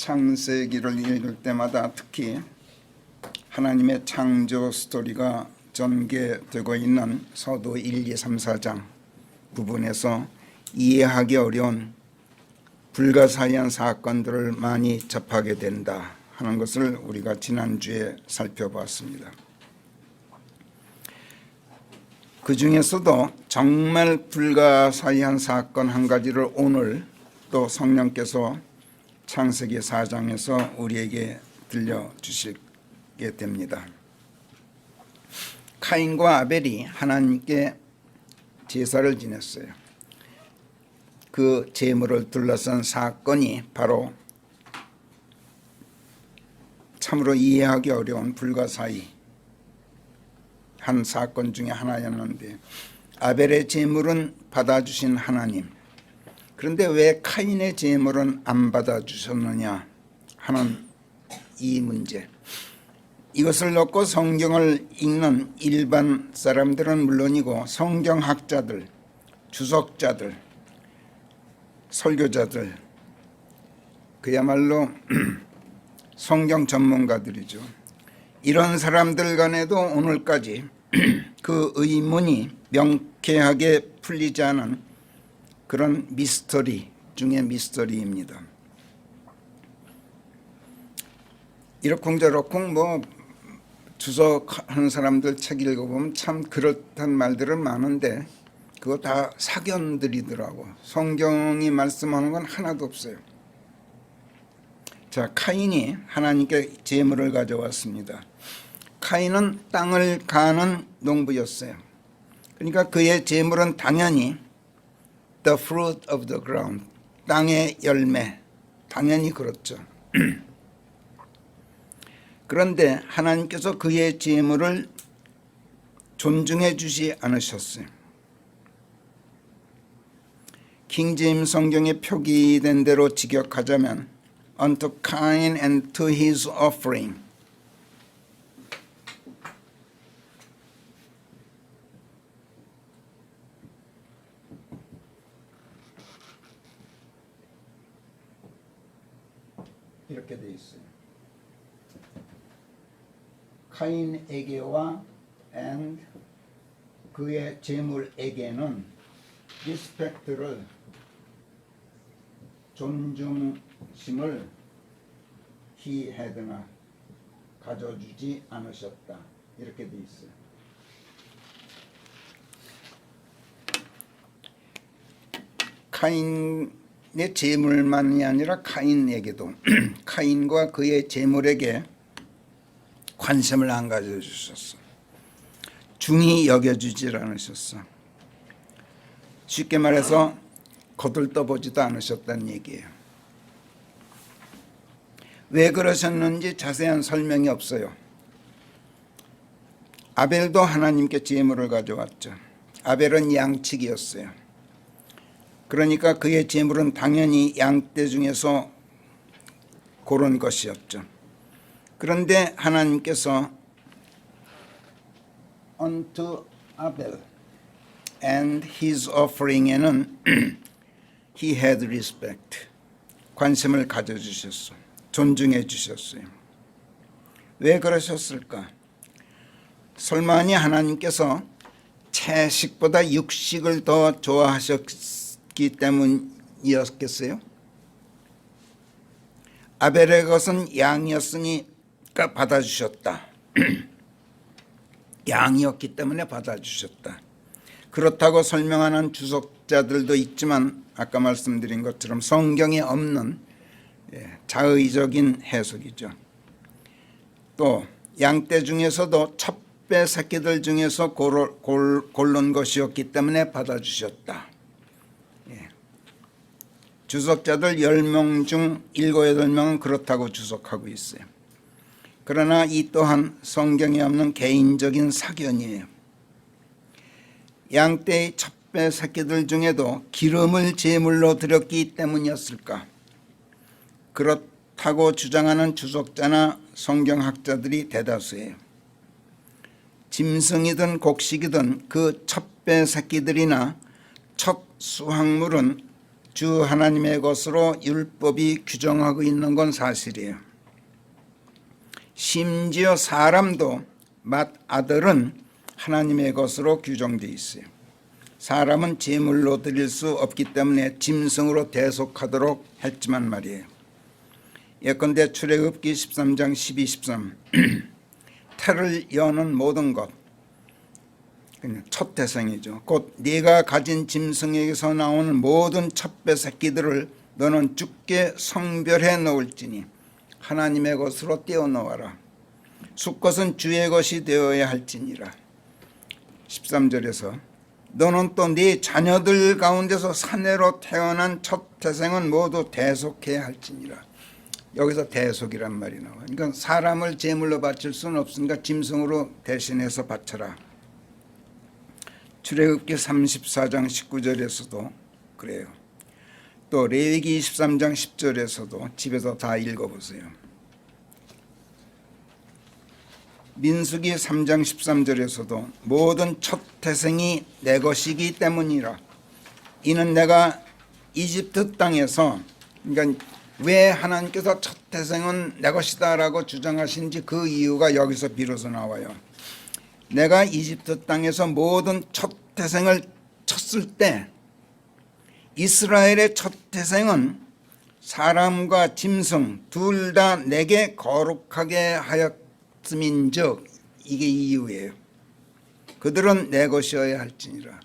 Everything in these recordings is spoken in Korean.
창세기를 읽을 때마다 특히 하나님의 창조 스토리가 전개되고 있는 서두 1, 2, 3, 4장 부분에서 이해하기 어려운 불가사의한 사건들을 많이 접하게 된다 하는 것을 우리가 지난주에 살펴봤습니다. 그 중에서도 정말 불가사의한 사건 한 가지를 오늘 또 성령께서 창세기 4장에서 우리에게 들려주시게 됩니다. 카인과 아벨이 하나님께 제사를 지냈어요. 그 제물을 둘러싼 사건이 바로 참으로 이해하기 어려운 불가사의한 사건 중에 하나였는데, 아벨의 제물은 받아주신 하나님, 그런데 왜 카인의 제물은 안 받아주셨느냐 하는 이 문제, 이것을 놓고 성경을 읽는 일반 사람들은 물론이고 성경학자들, 주석자들, 설교자들, 그야말로 성경 전문가들이죠. 이런 사람들 간에도 오늘까지 그 의문이 명쾌하게 풀리지 않은 그런 미스터리 중에 미스터리입니다. 이러쿵저러쿵 주석하는 사람들 책 읽어보면 참 그렇단 말들은 많은데 그거 다 사견들이더라고. 성경이 말씀하는 건 하나도 없어요. 자, 카인이 하나님께 제물을 가져왔습니다. 카인은 땅을 가는 농부였어요. 그러니까 그의 제물은 당연히 the fruit of the ground, 땅의 열매, 당연히 그렇죠. 그런데 하나님께서 그의 제물을 존중해 주지 않으셨어요. 킹제임스 성경에 표기된 대로 직역하자면 unto Cain and to his offering, 이렇게 되어 있어요. 카인에게와 and 그의 제물에게는 리스펙트를, 존중심을 he had나 가져주지 않으셨다, 이렇게 되어 있어요. 카인의 제물만이 아니라 카인에게도 카인과 그의 제물에게 관심을 안 가져주셨어. 중히 여겨주질 않으셨어. 쉽게 말해서 거들떠보지도 않으셨다는 얘기예요. 왜 그러셨는지 자세한 설명이 없어요. 아벨도 하나님께 제물을 가져왔죠. 아벨은 양치기였어요. 그러니까 그의 제물은 당연히 양떼 중에서 고른 것이었죠. 그런데 하나님께서 unto Abel and his offering에는 he had respect, 관심을 가져주셨어, 존중해 주셨어요. 왜 그러셨을까? 설마니 하나님께서 채식보다 육식을 더 좋아하셨기 때문이었겠어요? 아벨의 것은 양이었으니까 받아주셨다. 양이었기 때문에 받아주셨다. 그렇다고 설명하는 주석자들도 있지만 아까 말씀드린 것처럼 성경에 없는 자의적인 해석이죠. 또 양떼 중에서도 첩배 새끼들 중에서 고른 것이었기 때문에 받아주셨다. 주석자들 10명 중 7, 8명은 그렇다고 주석하고 있어요. 그러나 이 또한 성경에 없는 개인적인 사견이에요. 양떼의 첩배 새끼들 중에도 기름을 제물로 드렸기 때문이었을까? 그렇다고 주장하는 주석자나 성경학자들이 대다수예요. 짐승이든 곡식이든 그 첩배 새끼들이나 첫 수확물은 주 하나님의 것으로 율법이 규정하고 있는 건 사실이에요. 심지어 사람도 맏아들은 하나님의 것으로 규정되어 있어요. 사람은 제물로 드릴 수 없기 때문에 짐승으로 대속하도록 했지만 말이에요. 예컨대 출애굽기 13장 12, 13 태를 여는 모든 것, 첫 태생이죠. 곧 네가 가진 짐승에게서 나오는 모든 첫배 새끼들을 너는 주께 성별해 놓을지니 하나님의 것으로 떼어 놓아라. 수것은 주의 것이 되어야 할지니라. 13절에서 너는 또 네 자녀들 가운데서 사내로 태어난 첫 태생은 모두 대속해야 할지니라. 여기서 대속이란 말이 나와요. 그러니까 사람을 제물로 바칠 수는 없으니까 짐승으로 대신해서 바쳐라. 출애굽기 34장 19절에서도 그래요. 또 레위기 23장 10절에서도 집에서 다 읽어보세요. 민수기 3장 13절에서도 모든 첫 태생이 내 것이기 때문이라. 이는 내가 이집트 땅에서, 그러니까 왜 하나님께서 첫 태생은 내 것이다라고 주장하신지 그 이유가 여기서 비로소 나와요. 내가 이집트 땅에서 모든 첫 태생을 쳤을 때 이스라엘의 첫 태생은 사람과 짐승 둘 다 내게 거룩하게 하였음인즉, 이게 이유예요. 그들은 내 것이어야 할지니라.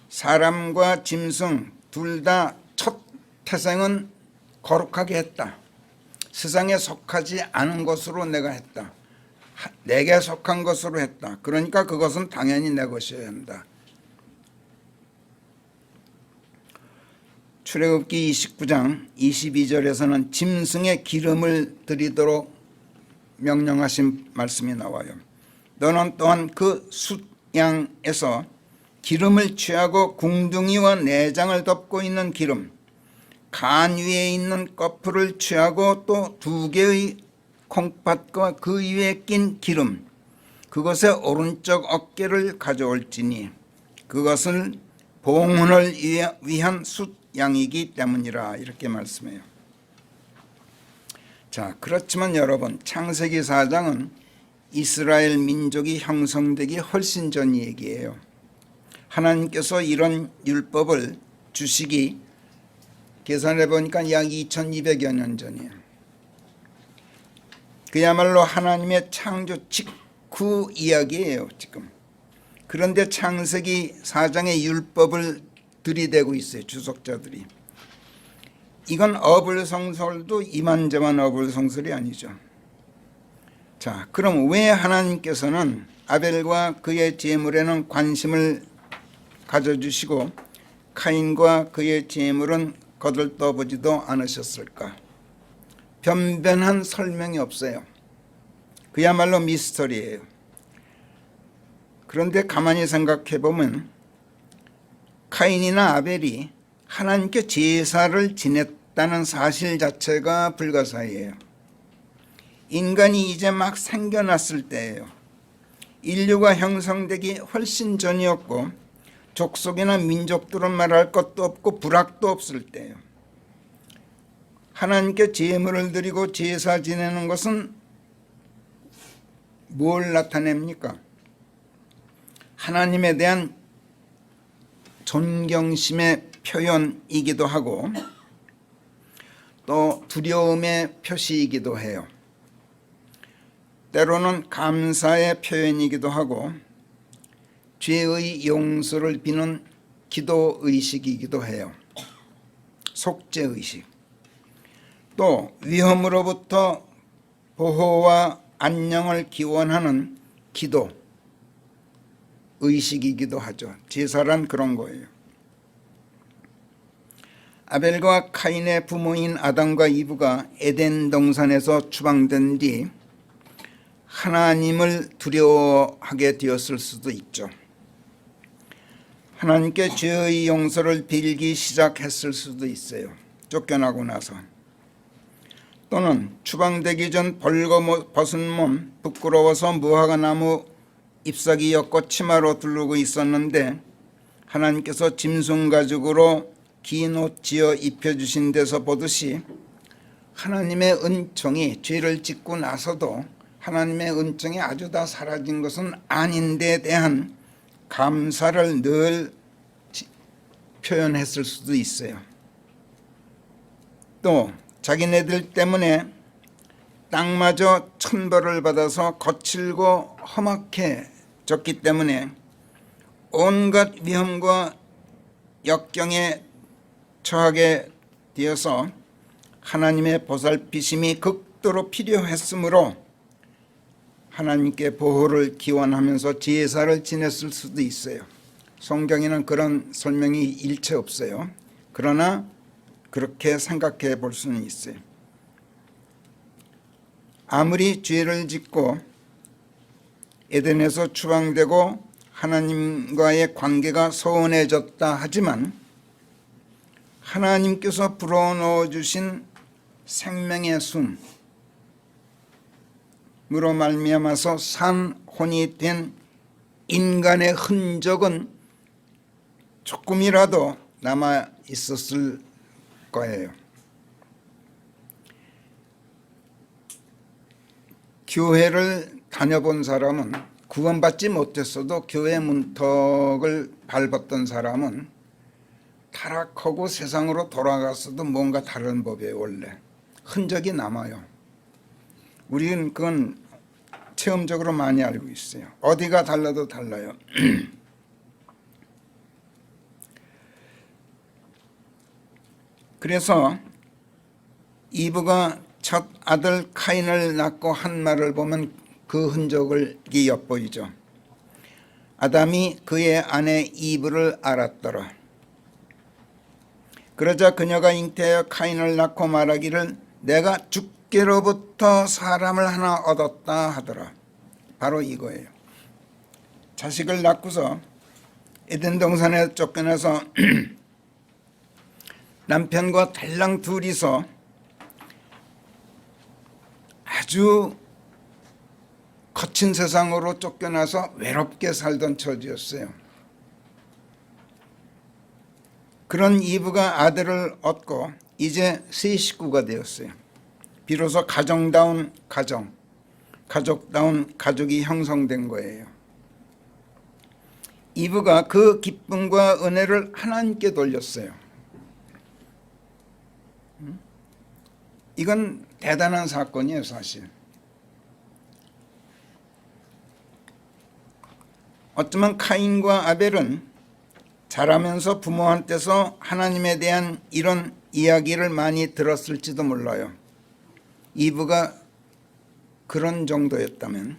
사람과 짐승 둘 다 첫 태생은 거룩하게 했다. 세상에 속하지 않은 것으로 내가 했다. 내게 속한 것으로 했다. 그러니까 그것은 당연히 내 것이어야 한다. 출애굽기 29장 22절에서는 짐승의 기름을 드리도록 명령하신 말씀이 나와요. 너는 또한 그 숫양에서 기름을 취하고 궁둥이와 내장을 덮고 있는 기름, 간 위에 있는 거풀을 취하고 또 2개의 콩팥과 그 위에 낀 기름, 그것의 오른쪽 어깨를 가져올지니 그것은 봉헌을 위한 숫양이기 때문이라. 이렇게 말씀해요. 자, 그렇지만 여러분, 창세기 4장은 이스라엘 민족이 형성되기 훨씬 전 얘기예요. 하나님께서 이런 율법을 주시기 계산해 보니까 약 2200여 년 전이에요. 그야말로 하나님의 창조 직후 이야기예요, 지금. 그런데 창세기 4장의 율법을 들이대고 있어요, 주석자들이. 이건 어불성설도 이만저만 어불성설이 아니죠. 자, 그럼 왜 하나님께서는 아벨과 그의 제물에는 관심을 가져주시고 카인과 그의 제물은 거들떠보지도 않으셨을까? 변변한 설명이 없어요. 그야말로 미스터리예요. 그런데 가만히 생각해 보면 카인이나 아벨이 하나님께 제사를 지냈다는 사실 자체가 불가사의예요. 인간이 이제 막 생겨났을 때예요. 인류가 형성되기 훨씬 전이었고 족속이나 민족들은 말할 것도 없고 불학도 없을 때예요. 하나님께 제물을 드리고 제사 지내는 것은 뭘 나타냅니까? 하나님에 대한 존경심의 표현이기도 하고 또 두려움의 표시이기도 해요. 때로는 감사의 표현이기도 하고 죄의 용서를 비는 기도의식이기도 해요. 속죄의식. 또 위험으로부터 보호와 안녕을 기원하는 기도 의식이기도 하죠. 제사란 그런 거예요. 아벨과 카인의 부모인 아담과 이브가 에덴 동산에서 추방된 뒤 하나님을 두려워하게 되었을 수도 있죠. 하나님께 죄의 용서를 빌기 시작했을 수도 있어요. 쫓겨나고 나서. 또는 추방되기 전 벌거벗은 몸, 부끄러워서 무화과 나무 잎사귀 엮고 치마로 두르고 있었는데 하나님께서 짐승 가죽으로 긴 옷 지어 입혀주신 데서 보듯이 하나님의 은총이 죄를 짓고 나서도 하나님의 은총이 아주 다 사라진 것은 아닌데 대한 감사를 늘 표현했을 수도 있어요. 또 자기네들 때문에 땅마저 천벌을 받아서 거칠고 험악해졌기 때문에 온갖 위험과 역경에 처하게 되어서 하나님의 보살피심이 극도로 필요했으므로 하나님께 보호를 기원하면서 제사를 지냈을 수도 있어요. 성경에는 그런 설명이 일체 없어요. 그러나 그렇게 생각해 볼 수는 있어요. 아무리 죄를 짓고 에덴에서 추방되고 하나님과의 관계가 소원해졌다 하지만 하나님께서 불어넣어 주신 생명의 숨으로 말미암아서 산혼이 된 인간의 흔적은 조금이라도 남아 있었을 거예요. 교회를 다녀본 사람은, 구원받지 못했어도 교회 문턱을 밟았던 사람은 타락하고 세상으로 돌아갔어도 뭔가 다른 법이에요. 원래 흔적이 남아요. 우리는 그건 체험적으로 많이 알고 있어요. 어디가 달라도 달라요. 그래서 이브가 첫 아들 카인을 낳고 한 말을 보면 그 흔적을 엿보이죠. 아담이 그의 아내 이브를 알았더라. 그러자 그녀가 잉태하여 카인을 낳고 말하기를 내가 주께로부터 사람을 하나 얻었다 하더라. 바로 이거예요. 자식을 낳고서 에덴 동산에 쫓겨나서 남편과 달랑 둘이서 아주 거친 세상으로 쫓겨나서 외롭게 살던 처지였어요. 그런 이브가 아들을 얻고 이제 새 식구가 되었어요. 비로소 가정다운 가정, 가족다운 가족이 형성된 거예요. 이브가 그 기쁨과 은혜를 하나님께 돌렸어요. 이건 대단한 사건이에요, 사실. 어쩌면 카인과 아벨은 자라면서 부모한테서 하나님에 대한 이런 이야기를 많이 들었을지도 몰라요. 이브가 그런 정도였다면.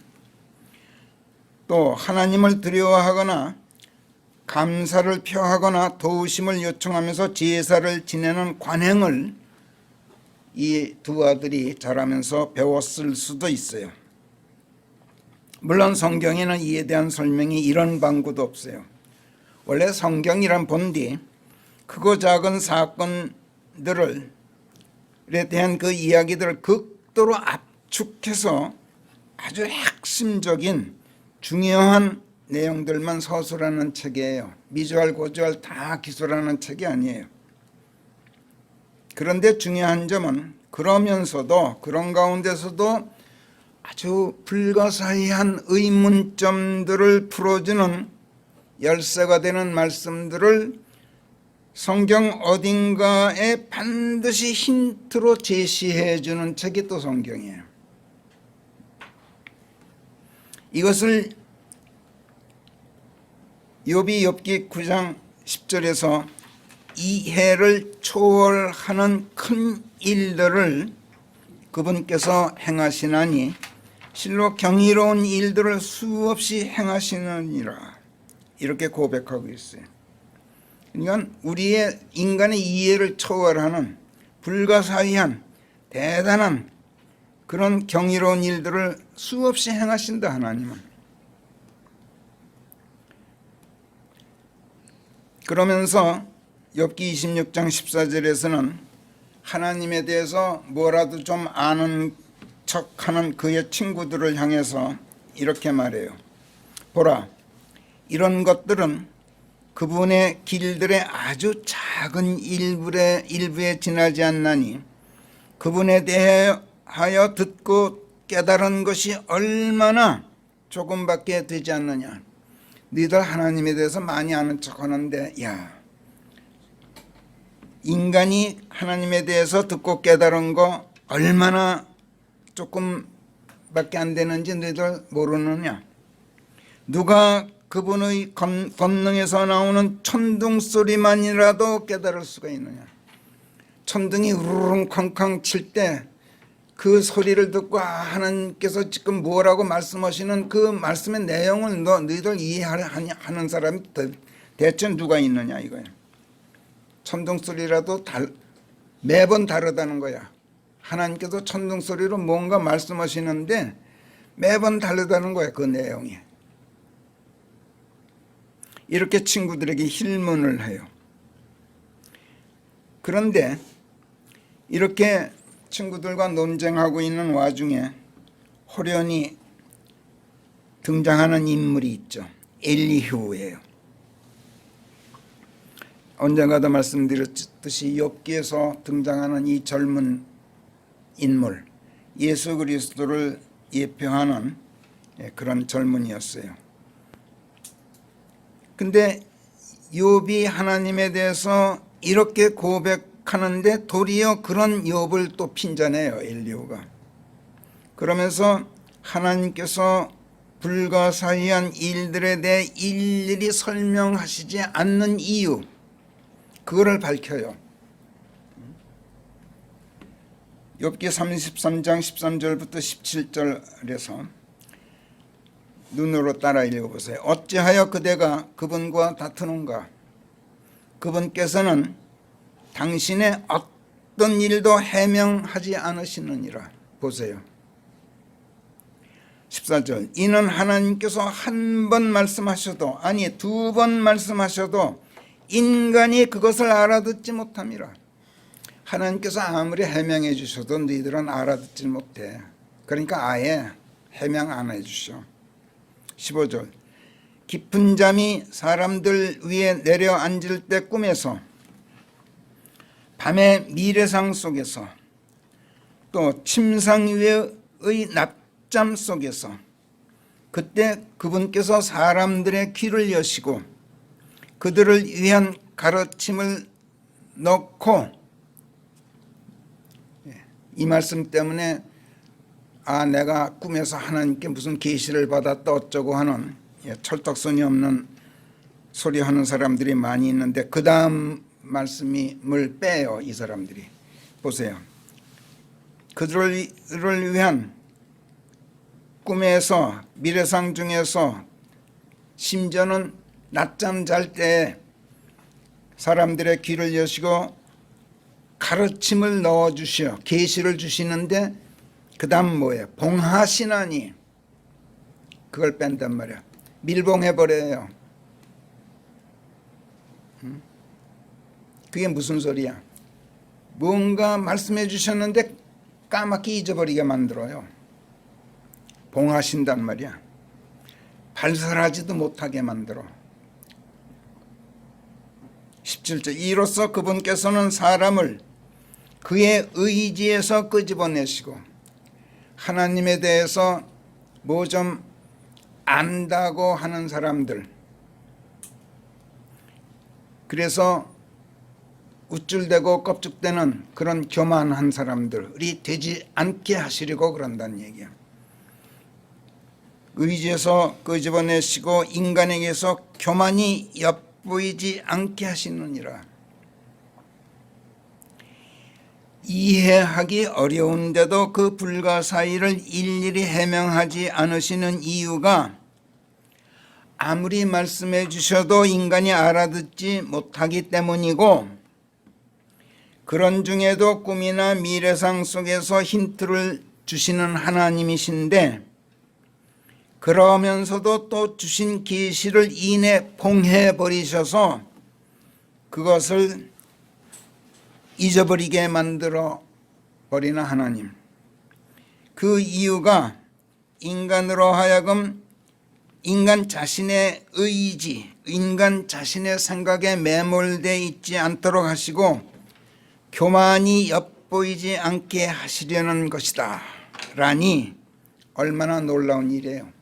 또 하나님을 두려워하거나 감사를 표하거나 도우심을 요청하면서 제사를 지내는 관행을 이 두 아들이 자라면서 배웠을 수도 있어요. 물론 성경에는 이에 대한 설명이 이런 방구도 없어요. 원래 성경이란 본디 크고 작은 사건들에 대한 그 이야기들을 극도로 압축해서 아주 핵심적인 중요한 내용들만 서술하는 책이에요. 미주알 고주알 다 기술하는 책이 아니에요. 그런데 중요한 점은 그러면서도 그런 가운데서도 아주 불가사의한 의문점들을 풀어주는 열쇠가 되는 말씀들을 성경 어딘가에 반드시 힌트로 제시해 주는 책이 또 성경이에요. 이것을 욥기 9장 10절에서 이해를 초월하는 큰 일들을 그분께서 행하시나니 실로 경이로운 일들을 수없이 행하시느니라 이렇게 고백하고 있어요. 그러니까 우리의 인간의 이해를 초월하는 불가사의한 대단한 그런 경이로운 일들을 수없이 행하신다 하나님은. 그러면서 욥기 26장 14절에서는 하나님에 대해서 뭐라도 좀 아는 척하는 그의 친구들을 향해서 이렇게 말해요. 보라, 이런 것들은 그분의 길들의 아주 작은 일부에 지나지 않나니 그분에 대하여 듣고 깨달은 것이 얼마나 조금밖에 되지 않느냐. 너희들 하나님에 대해서 많이 아는 척하는데 인간이 하나님에 대해서 듣고 깨달은 거 얼마나 조금밖에 안 되는지 너희들 모르느냐. 누가 그분의 권능에서 나오는 천둥 소리만이라도 깨달을 수가 있느냐. 천둥이 우르릉 쾅쾅 칠 때 그 소리를 듣고 하나님께서 지금 뭐라고 말씀하시는 그 말씀의 내용을 너희들 이해하는 사람이 대체 누가 있느냐 이거야. 천둥 소리라도 매번 다르다는 거야. 하나님께서 천둥 소리로 뭔가 말씀하시는데 매번 다르다는 거야, 그 내용이. 이렇게 친구들에게 힐문을 해요. 그런데 이렇게 친구들과 논쟁하고 있는 와중에 호련히 등장하는 인물이 있죠. 엘리후예요. 언젠가도 말씀드렸듯이 욥기에서 등장하는 이 젊은 인물, 예수 그리스도를 예표하는 그런 젊은이였어요. 근데 욥이 하나님에 대해서 이렇게 고백하는데 도리어 그런 욥을 또 핀잔해요, 엘리후가. 그러면서 하나님께서 불가사의한 일들에 대해 일일이 설명하시지 않는 이유, 그거를 밝혀요. 욥기 33장 13절부터 17절에서 눈으로 따라 읽어보세요. 어찌하여 그대가 그분과 다투는가? 그분께서는 당신의 어떤 일도 해명하지 않으시느니라. 보세요. 14절. 이는 하나님께서 한 번 말씀하셔도, 아니 2번 말씀하셔도 인간이 그것을 알아듣지 못함이라. 하나님께서 아무리 해명해 주셔도 너희들은 알아듣지 못해. 그러니까 아예 해명 안 해주셔. 15절. 깊은 잠이 사람들 위에 내려앉을 때 꿈에서, 밤의 미래상 속에서, 또 침상 위의 낮잠 속에서, 그때 그분께서 사람들의 귀를 여시고 그들을 위한 가르침을 넣고, 이 말씀 때문에 내가 꿈에서 하나님께 무슨 계시를 받았다 어쩌고 하는 철떡선이 없는 소리 하는 사람들이 많이 있는데 그 다음 말씀을 빼요. 이 사람들이. 보세요. 그들을 위한 꿈에서, 미래상 중에서, 심지어는 낮잠 잘 때 사람들의 귀를 여시고 가르침을 넣어주시어 계시를 주시는데 그 다음 뭐예요? 봉하시나니, 그걸 뺀단 말이야. 밀봉해버려요. 그게 무슨 소리야? 뭔가 말씀해 주셨는데 까맣게 잊어버리게 만들어요. 봉하신단 말이야. 발설하지도 못하게 만들어. 17절. 이로써 그분께서는 사람을 그의 의지에서 끄집어내시고 하나님에 대해서 뭐 좀 안다고 하는 사람들, 그래서 우쭐대고 껍죽대는 그런 교만한 사람들이 되지 않게 하시려고 그런다는 얘기야. 의지에서 끄집어내시고 인간에게서 교만이 엿보이지 않게 하시느니라. 이해하기 어려운데도 그 불가사의를 일일이 해명하지 않으시는 이유가 아무리 말씀해 주셔도 인간이 알아듣지 못하기 때문이고, 그런 중에도 꿈이나 미래상 속에서 힌트를 주시는 하나님이신데 그러면서도 또 주신 계시를 이내 봉해버리셔서 그것을 잊어버리게 만들어 버리는 하나님. 그 이유가 인간으로 하여금 인간 자신의 의지, 인간 자신의 생각에 매몰돼 있지 않도록 하시고 교만이 엿보이지 않게 하시려는 것이다 라니 얼마나 놀라운 일이에요.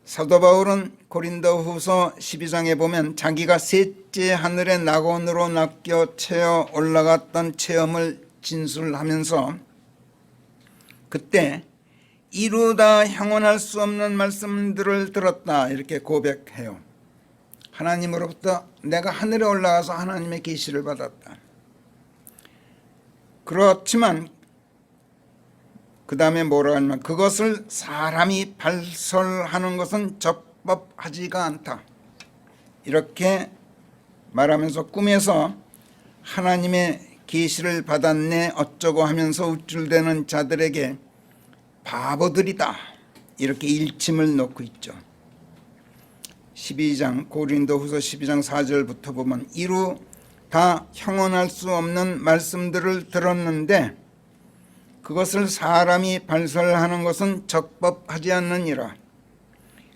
사도 바울은 고린도후서 12장에 보면 자기가 셋째 하늘의 낙원으로 낚여 채어 올라갔던 체험을 진술하면서 그때 이루다 형언할 수 없는 말씀들을 들었다 이렇게 고백해요. 하나님으로부터 내가 하늘에 올라가서 하나님의 계시를 받았다. 그렇지만 그 다음에 뭐라 하냐면 그것을 사람이 발설하는 것은 적법하지가 않다 이렇게 말하면서 꿈에서 하나님의 계시를 받았네 어쩌고 하면서 우쭐대는 자들에게 바보들이다 이렇게 일침을 놓고 있죠. 12장 고린도후서 12장 4절부터 보면 이루 다 형언할 수 없는 말씀들을 들었는데 그것을 사람이 발설하는 것은 적법하지 않느니라.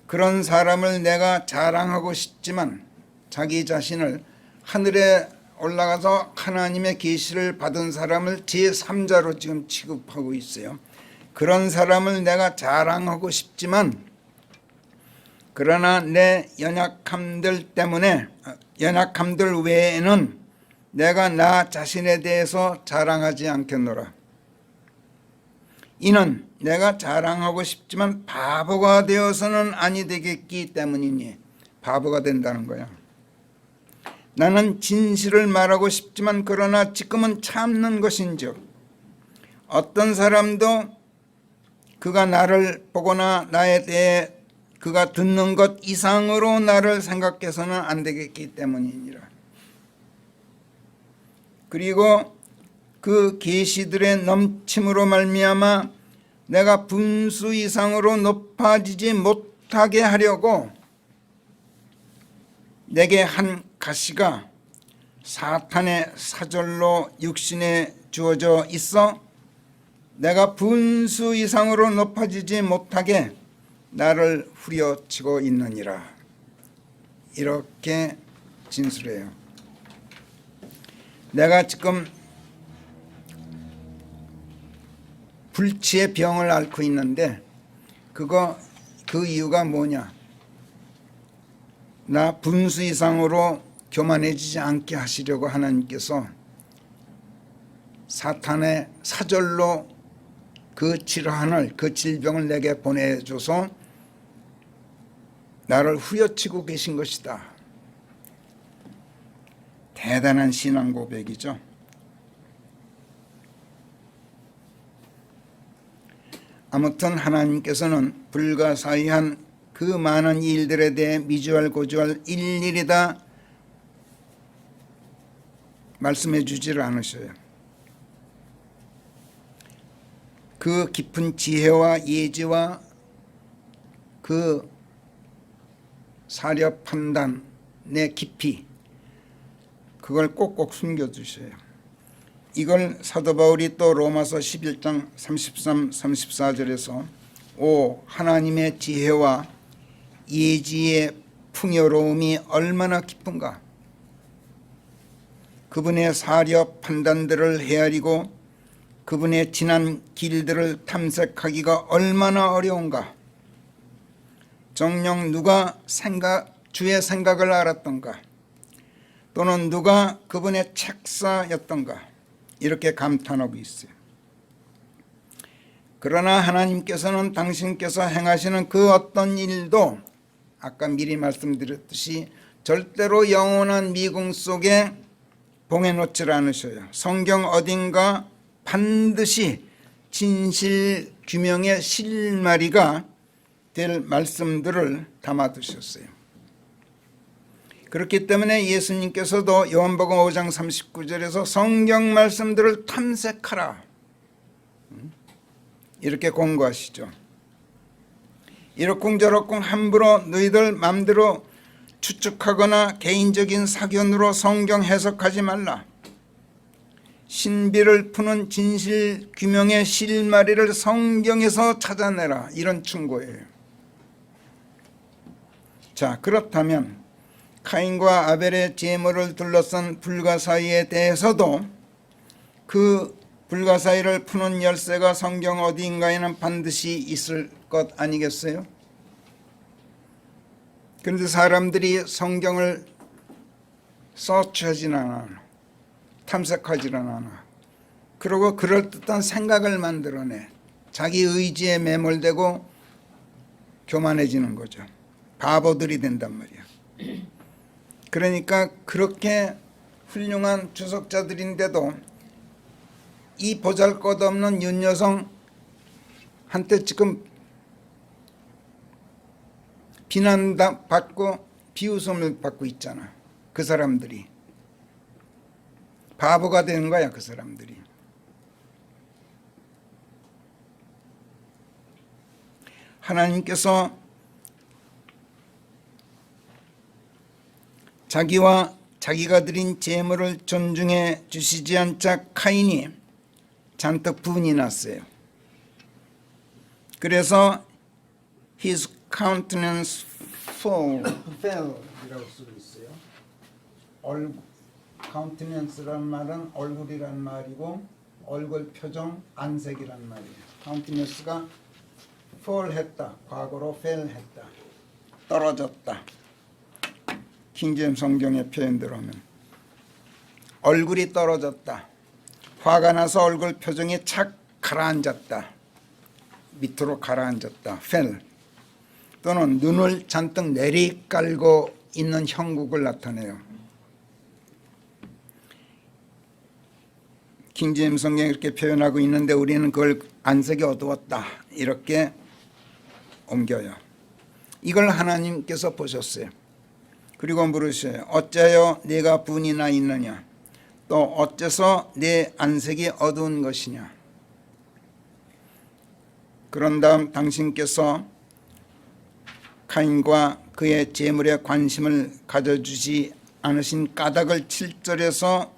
그런 사람을 내가 자랑하고 싶지만 자기 자신을 하늘에 올라가서 하나님의 계시를 받은 사람을 제3자로 지금 취급하고 있어요. 그런 사람을 내가 자랑하고 싶지만 그러나 내 연약함들 때문에 연약함들 외에는 내가 나 자신에 대해서 자랑하지 않겠노라. 이는 내가 자랑하고 싶지만 바보가 되어서는 아니 되겠기 때문이니 바보가 된다는 거야. 나는 진실을 말하고 싶지만 그러나 지금은 참는 것인즉 어떤 사람도 그가 나를 보거나 나에 대해 그가 듣는 것 이상으로 나를 생각해서는 안 되겠기 때문이니라. 그리고 그 계시들의 넘침으로 말미암아 내가 분수 이상으로 높아지지 못하게 하려고 내게 한 가시가 사탄의 사절로 육신에 주어져 있어 내가 분수 이상으로 높아지지 못하게 나를 후려치고 있느니라. 이렇게 진술해요. 내가 지금 불치의 병을 앓고 있는데 그 이유가 뭐냐? 나 분수 이상으로 교만해지지 않게 하시려고 하나님께서 사탄의 사절로 그 질환을 그 질병을 내게 보내줘서 나를 후려치고 계신 것이다. 대단한 신앙 고백이죠. 아무튼 하나님께서는 불가사의한 그 많은 일들에 대해 미주알고주알 일일이 다 말씀해 주지를 않으셔요. 그 깊은 지혜와 예지와 그 사려 판단의 깊이 그걸 꼭꼭 숨겨주셔요. 이걸 사도 바울이 또 로마서 11장 33, 34절에서 오 하나님의 지혜와 예지의 풍요로움이 얼마나 깊은가. 그분의 사려 판단들을 헤아리고 그분의 지난 길들을 탐색하기가 얼마나 어려운가. 정녕 누가 주의 생각을 알았던가. 또는 누가 그분의 책사였던가. 이렇게 감탄하고 있어요. 그러나 하나님께서는 당신께서 행하시는 그 어떤 일도 아까 미리 말씀드렸듯이 절대로 영원한 미궁 속에 봉해놓지 않으셔요. 성경 어딘가 반드시 진실 규명의 실마리가 될 말씀들을 담아두셨어요. 그렇기 때문에 예수님께서도 요한복음 5장 39절에서 성경 말씀들을 탐색하라 이렇게 공고하시죠. 이러쿵저러쿵 함부로 너희들 마음대로 추측하거나 개인적인 사견으로 성경 해석하지 말라. 신비를 푸는 진실 규명의 실마리를 성경에서 찾아내라, 이런 충고예요. 자, 그렇다면 카인과 아벨의 제물을 둘러싼 불가사의에 대해서도 그 불가사의를 푸는 열쇠가 성경 어디인가에는 반드시 있을 것 아니겠어요? 그런데 사람들이 성경을 서치하지는 않아, 탐색하지는 않아. 그리고 그럴듯한 생각을 만들어내. 자기 의지에 매몰되고 교만해지는 거죠. 바보들이 된단 말이야. 그러니까 그렇게 훌륭한 주석자들인데도 이 보잘것없는 윤여성한테 지금 비난받고 비웃음을 받고 있잖아. 그 사람들이 바보가 되는 거야. 그 사람들이. 하나님께서 자기와 자기가 드린 제물을 존중해 주시지 않자 카인이 잔뜩 분이 났어요. 그래서 his countenance fell이라고 쓰고 있어요. countenance란 말은 얼굴이란 말이고 얼굴 표정, 안색이란 말이에요. countenance가 fall했다, 과거로 fell했다, 떨어졌다. 킹제임스 성경의 표현대로 하면 얼굴이 떨어졌다, 화가 나서 얼굴 표정이 착 가라앉았다, 밑으로 가라앉았다, fell. 또는 눈을 잔뜩 내리깔고 있는 형국을 나타내요. 킹제임스 성경이 이렇게 표현하고 있는데 우리는 그걸 안색이 어두웠다 이렇게 옮겨요. 이걸 하나님께서 보셨어요. 그리고 물으셔요. 어째여 내가 분이 나 있느냐? 또 어째서 내 안색이 어두운 것이냐? 그런 다음 당신께서 카인과 그의 재물에 관심을 가져주지 않으신 까닭을 7절에서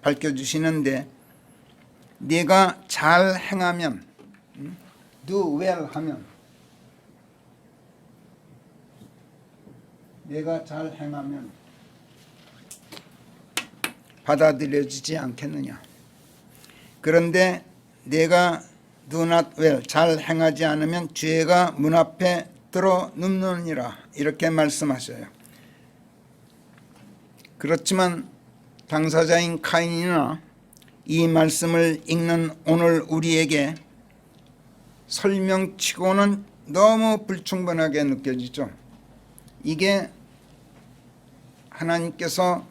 밝혀주시는데, 네가 잘 행하면, do well 하면, 내가 잘 행하면 받아들여지지 않겠느냐. 그런데 내가 do not well, 잘 행하지 않으면 죄가 문 앞에 들어 눕느니라, 이렇게 말씀하셔요. 그렇지만 당사자인 카인이나 이 말씀을 읽는 오늘 우리에게 설명치고는 너무 불충분하게 느껴지죠. 이게 하나님께서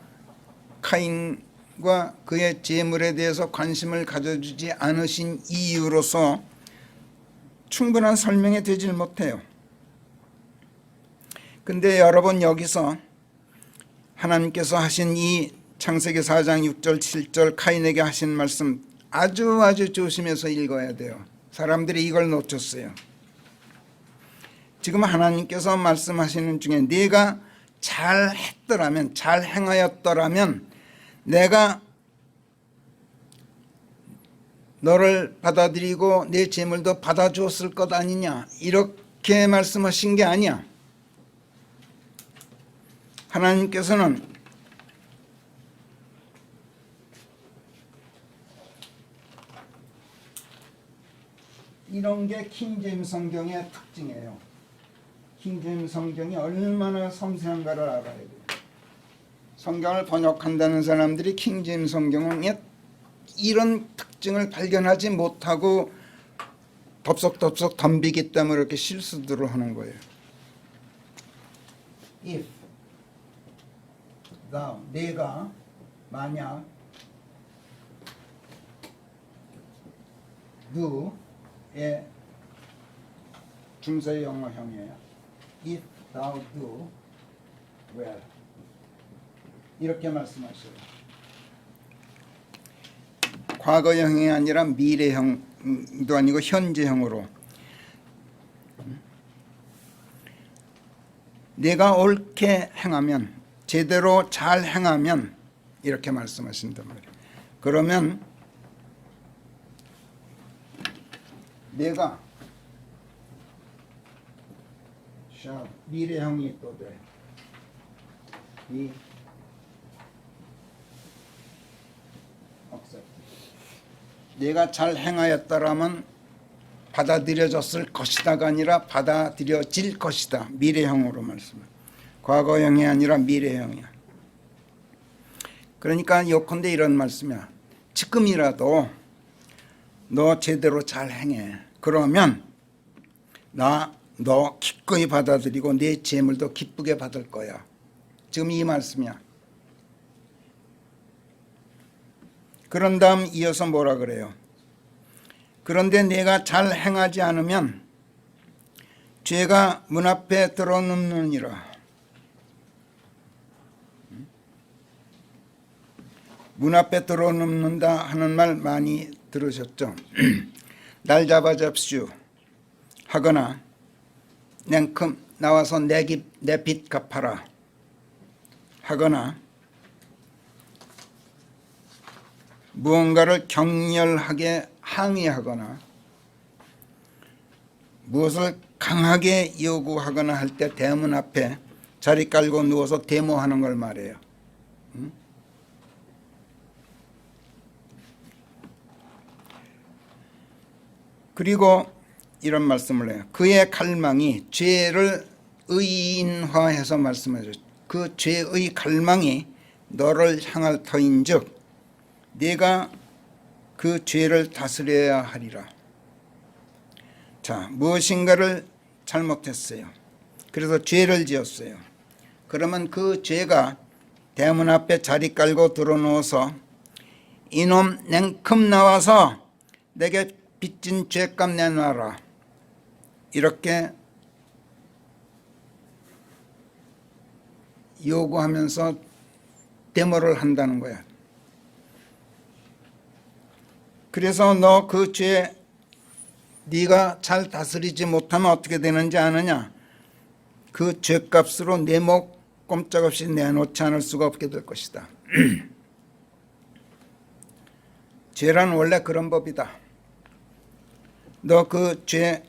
카인과 그의 재물에 대해서 관심을 가져주지 않으신 이유로서 충분한 설명이 되질 못해요. 근데 여러분, 여기서 하나님께서 하신 이 창세기 4장 6절 7절 카인에게 하신 말씀 아주 조심해서 읽어야 돼요. 사람들이 이걸 놓쳤어요. 지금 하나님께서 말씀하시는 중에 네가 잘했더라면, 잘 행하였더라면 내가 너를 받아들이고 내 재물도 받아주었을 것 아니냐, 이렇게 말씀하신 게 아니야. 하나님께서는 이런 게 킹제임스 성경의 특징이에요. 킹제임스 성경이 얼마나 섬세한가를 알아야 돼요. 성경을 번역한다는 사람들이 킹제임스 성경에 이런 특징을 발견하지 못하고 덥석덥석 덤비기 때문에 이렇게 실수들을 하는 거예요. If, thou, 내가 만약 do의 중세 영어형이에요. If thou do well, 이렇게 말씀하셔요. 과거형이 아니라 미래형도 아니고 현재형으로 내가 옳게 행하면, 제대로 잘 행하면, 이렇게 말씀하신단 말이에요. 그러면 내가 미래형이 또 돼. 이 내가 잘 행하였다라면 받아들여졌을 것이다가 아니라 받아들여질 것이다. 미래형으로 말씀해. 과거형이 아니라 미래형이야. 그러니까 요컨대 이런 말씀이야. 지금이라도 너 제대로 잘 행해. 그러면 너 기꺼이 받아들이고 내 재물도 기쁘게 받을 거야. 지금 이 말씀이야. 그런 다음 이어서 뭐라 그래요? 그런데 내가 잘 행하지 않으면 죄가 문 앞에 들어눕느니라. 문 앞에 들어눕는다 하는 말 많이 들으셨죠? 날 잡아잡시오 하거나 냉큼 나와서 내 빚 갚아라 하거나 무언가를 격렬하게 항의하거나 무엇을 강하게 요구하거나 할 때 대문 앞에 자리 깔고 누워서 데모하는 걸 말해요. 그리고 이런 말씀을 해요. 그의 갈망이 죄를 의인화해서 말씀하셨죠. 그 죄의 갈망이 너를 향할 터인즉 네가 그 죄를 다스려야 하리라. 자, 무엇인가를 잘못했어요. 그래서 죄를 지었어요. 그러면 그 죄가 대문 앞에 자리 깔고 들어누워서 이놈 냉큼 나와서 내게 빚진 죄값 내놔라. 이렇게 요구하면서 데모를 한다는 거야. 그래서 너 그 죄 네가 잘 다스리지 못하면 어떻게 되는지 아느냐? 그 죄값으로 내 목 꼼짝없이 내놓지 않을 수가 없게 될 것이다. 죄란 원래 그런 법이다. 너 그 죄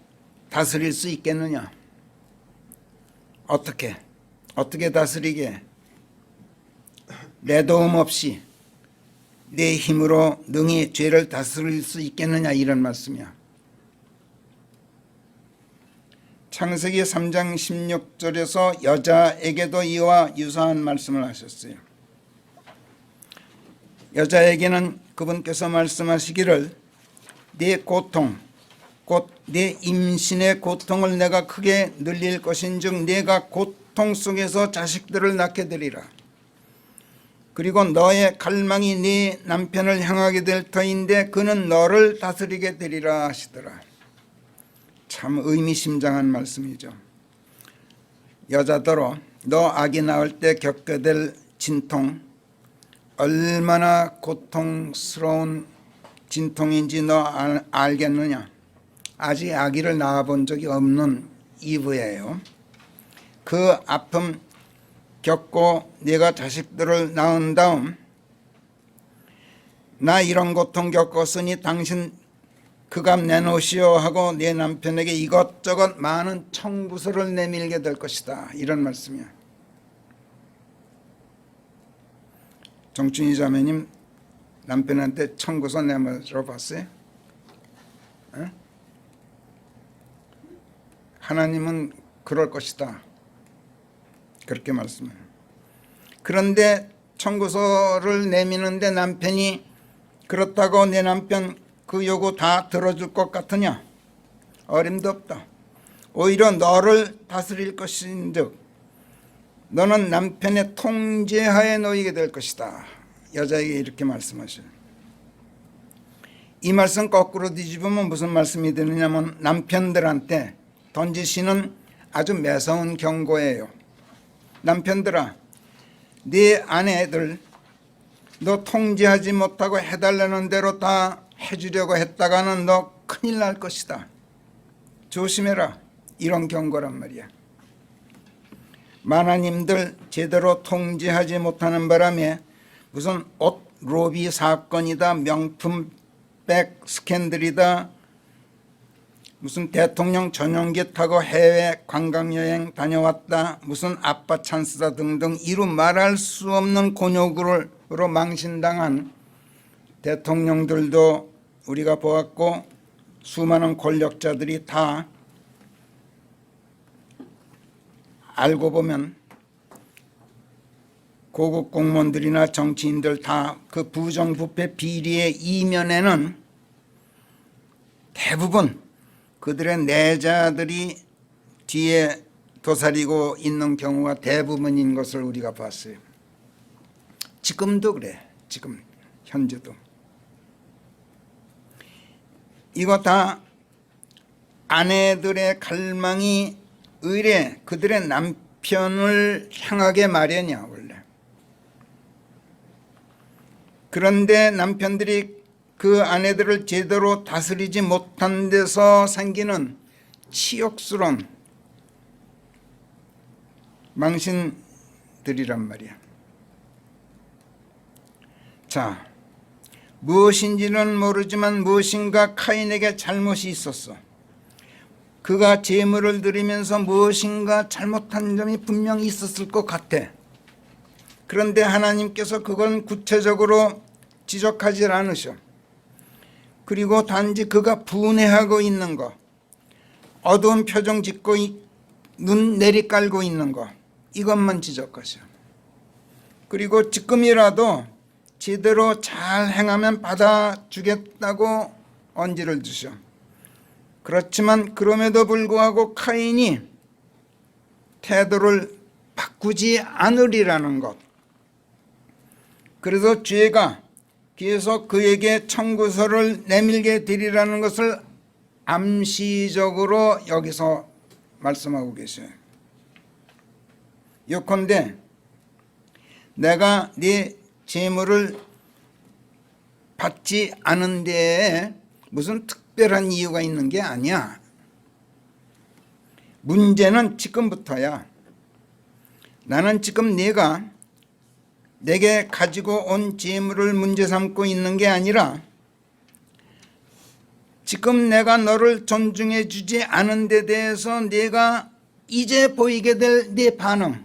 다스릴 수 있겠느냐? 어떻게 다스리게? 내 도움 없이 내 힘으로 능히 죄를 다스릴 수 있겠느냐, 이런 말씀이야. 창세기 3장 16절에서 여자에게도 이와 유사한 말씀을 하셨어요. 여자에게는 그분께서 말씀하시기를 네 고통 곧 내 임신의 고통을 내가 크게 늘릴 것인즉 내가 고통 속에서 자식들을 낳게 되리라. 그리고 너의 갈망이 네 남편을 향하게 될 터인데 그는 너를 다스리게 되리라 하시더라. 참 의미심장한 말씀이죠. 여자더러 너 아기 낳을 때 겪게 될 진통, 얼마나 고통스러운 진통인지 너 알겠느냐? 아직 아기를 낳아본 적이 없는 이브예요. 그 아픔 겪고 내가 자식들을 낳은 다음 나 이런 고통 겪었으니 당신 그 값 내놓으시오 하고 내 남편에게 이것저것 많은 청구서를 내밀게 될 것이다. 이런 말씀이야. 정춘희 자매님 남편한테 청구서 내밀어 봤어요? 에? 하나님은 그럴 것이다. 그렇게 말씀해요. 그런데 청구서를 내미는데 남편이 그렇다고 내 남편 그 요구 다 들어줄 것 같으냐? 어림도 없다. 오히려 너를 다스릴 것인즉 너는 남편의 통제하에 놓이게 될 것이다. 여자에게 이렇게 말씀하셔요. 이 말씀 거꾸로 뒤집으면 무슨 말씀이 되느냐면 남편들한테 던지시는 아주 매서운 경고예요. 남편들아, 네 아내들 너 통제하지 못하고 해달라는 대로 다 해주려고 했다가는 너 큰일 날 것이다. 조심해라. 이런 경고란 말이야. 마나님들 제대로 통제하지 못하는 바람에 무슨 옷 로비 사건이다, 명품백 스캔들이다, 무슨 대통령 전용기 타고 해외 관광여행 다녀왔다, 무슨 아빠 찬스다 등등 이루 말할 수 없는 곤욕으로 망신당한 대통령들도 우리가 보았고, 수많은 권력자들이 다 알고 보면 고급 공무원들이나 정치인들 다 그 부정부패 비리의 이면에는 대부분 그들의 내자들이 뒤에 도사리고 있는 경우가 대부분인 것을 우리가 봤어요. 지금도 그래. 지금 현재도. 이거 다 아내들의 갈망이 의례 그들의 남편을 향하게 마련이야 원래. 그런데 남편들이 그 아내들을 제대로 다스리지 못한 데서 생기는 치욕스러운 망신들이란 말이야. 자, 무엇인지는 모르지만 무엇인가 카인에게 잘못이 있었어. 그가 제물을 드리면서 무엇인가 잘못한 점이 분명히 있었을 것 같아. 그런데 하나님께서 그건 구체적으로 지적하지 않으셔. 그리고 단지 그가 분해하고 있는 거, 어두운 표정 짓고 눈 내리깔고 있는 거, 이것만 지적하셔. 그리고 지금이라도 제대로 잘 행하면 받아주겠다고 언지를 주셔. 그렇지만 그럼에도 불구하고 카인이 태도를 바꾸지 않으리라는 것. 그래서 죄가 계속 그에게 청구서를 내밀게 되리라는 것을 암시적으로 여기서 말씀하고 계셔요. 요컨대 내가 네 재물을 받지 않은 데에 무슨 특별한 이유가 있는 게 아니야. 문제는 지금부터야. 나는 지금 네가 내게 가지고 온 재물을 문제 삼고 있는 게 아니라 지금 내가 너를 존중해 주지 않은 데 대해서 네가 이제 보이게 될 네 반응,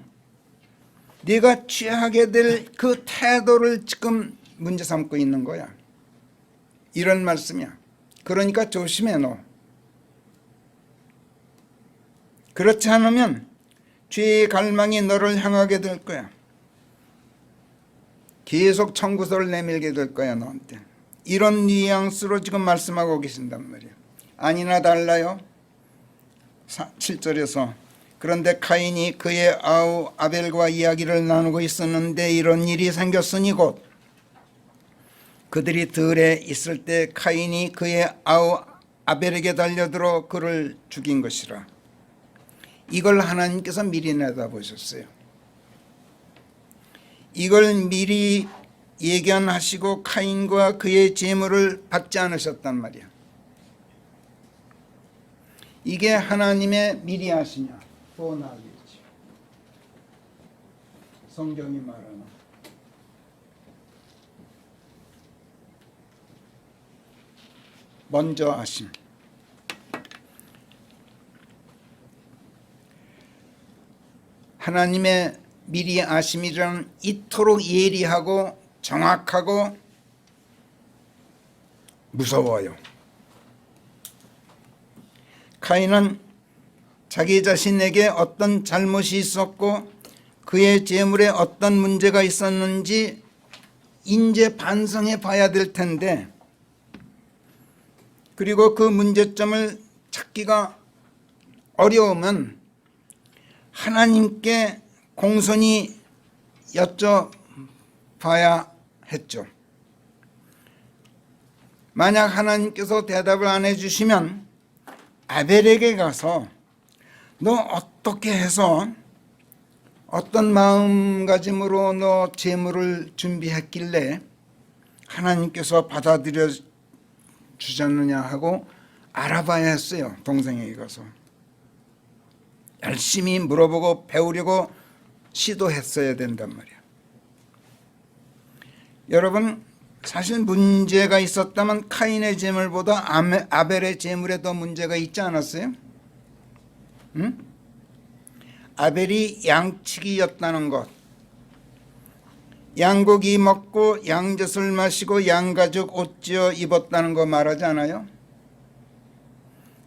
네가 취하게 될 그 태도를 지금 문제 삼고 있는 거야. 이런 말씀이야. 그러니까 조심해 너. 그렇지 않으면 죄의 갈망이 너를 향하게 될 거야. 계속 청구서를 내밀게 될 거야 너한테. 이런 뉘앙스로 지금 말씀하고 계신단 말이야. 아니나 달라요. 7절에서 그런데 카인이 그의 아우 아벨과 이야기를 나누고 있었는데 이런 일이 생겼으니 곧 그들이 들에 있을 때 카인이 그의 아우 아벨에게 달려들어 그를 죽인 것이라. 이걸 하나님께서 미리 내다보셨어요. 이걸 미리 예견하시고 카인과 그의 재물을 받지 않으셨단 말이야. 이게 하나님의 미리 하시냐? 또 나아가겠지. 성경이 말하는 먼저 하심. 하나님의 미리 아심이란 이토록 예리하고 정확하고 무서워요. 카인은 자기 자신에게 어떤 잘못이 있었고 그의 재물에 어떤 문제가 있었는지 인제 반성해 봐야 될 텐데, 그리고 그 문제점을 찾기가 어려우면 하나님께 공손히 여쭤봐야 했죠. 만약 하나님께서 대답을 안 해주시면 아벨에게 가서 너 어떻게 해서 어떤 마음가짐으로 너 재물을 준비했길래 하나님께서 받아들여 주셨느냐 하고 알아봐야 했어요. 동생에게 가서 열심히 물어보고 배우려고 시도했어야 된단 말이야. 여러분, 사실 문제가 있었다면 카인의 제물보다 아벨의 제물에 더 문제가 있지 않았어요? 응? 아벨이 양치기였다는 것, 양고기 먹고 양젖을 마시고 양가죽 옷 지어 입었다는 거 말하지 않아요?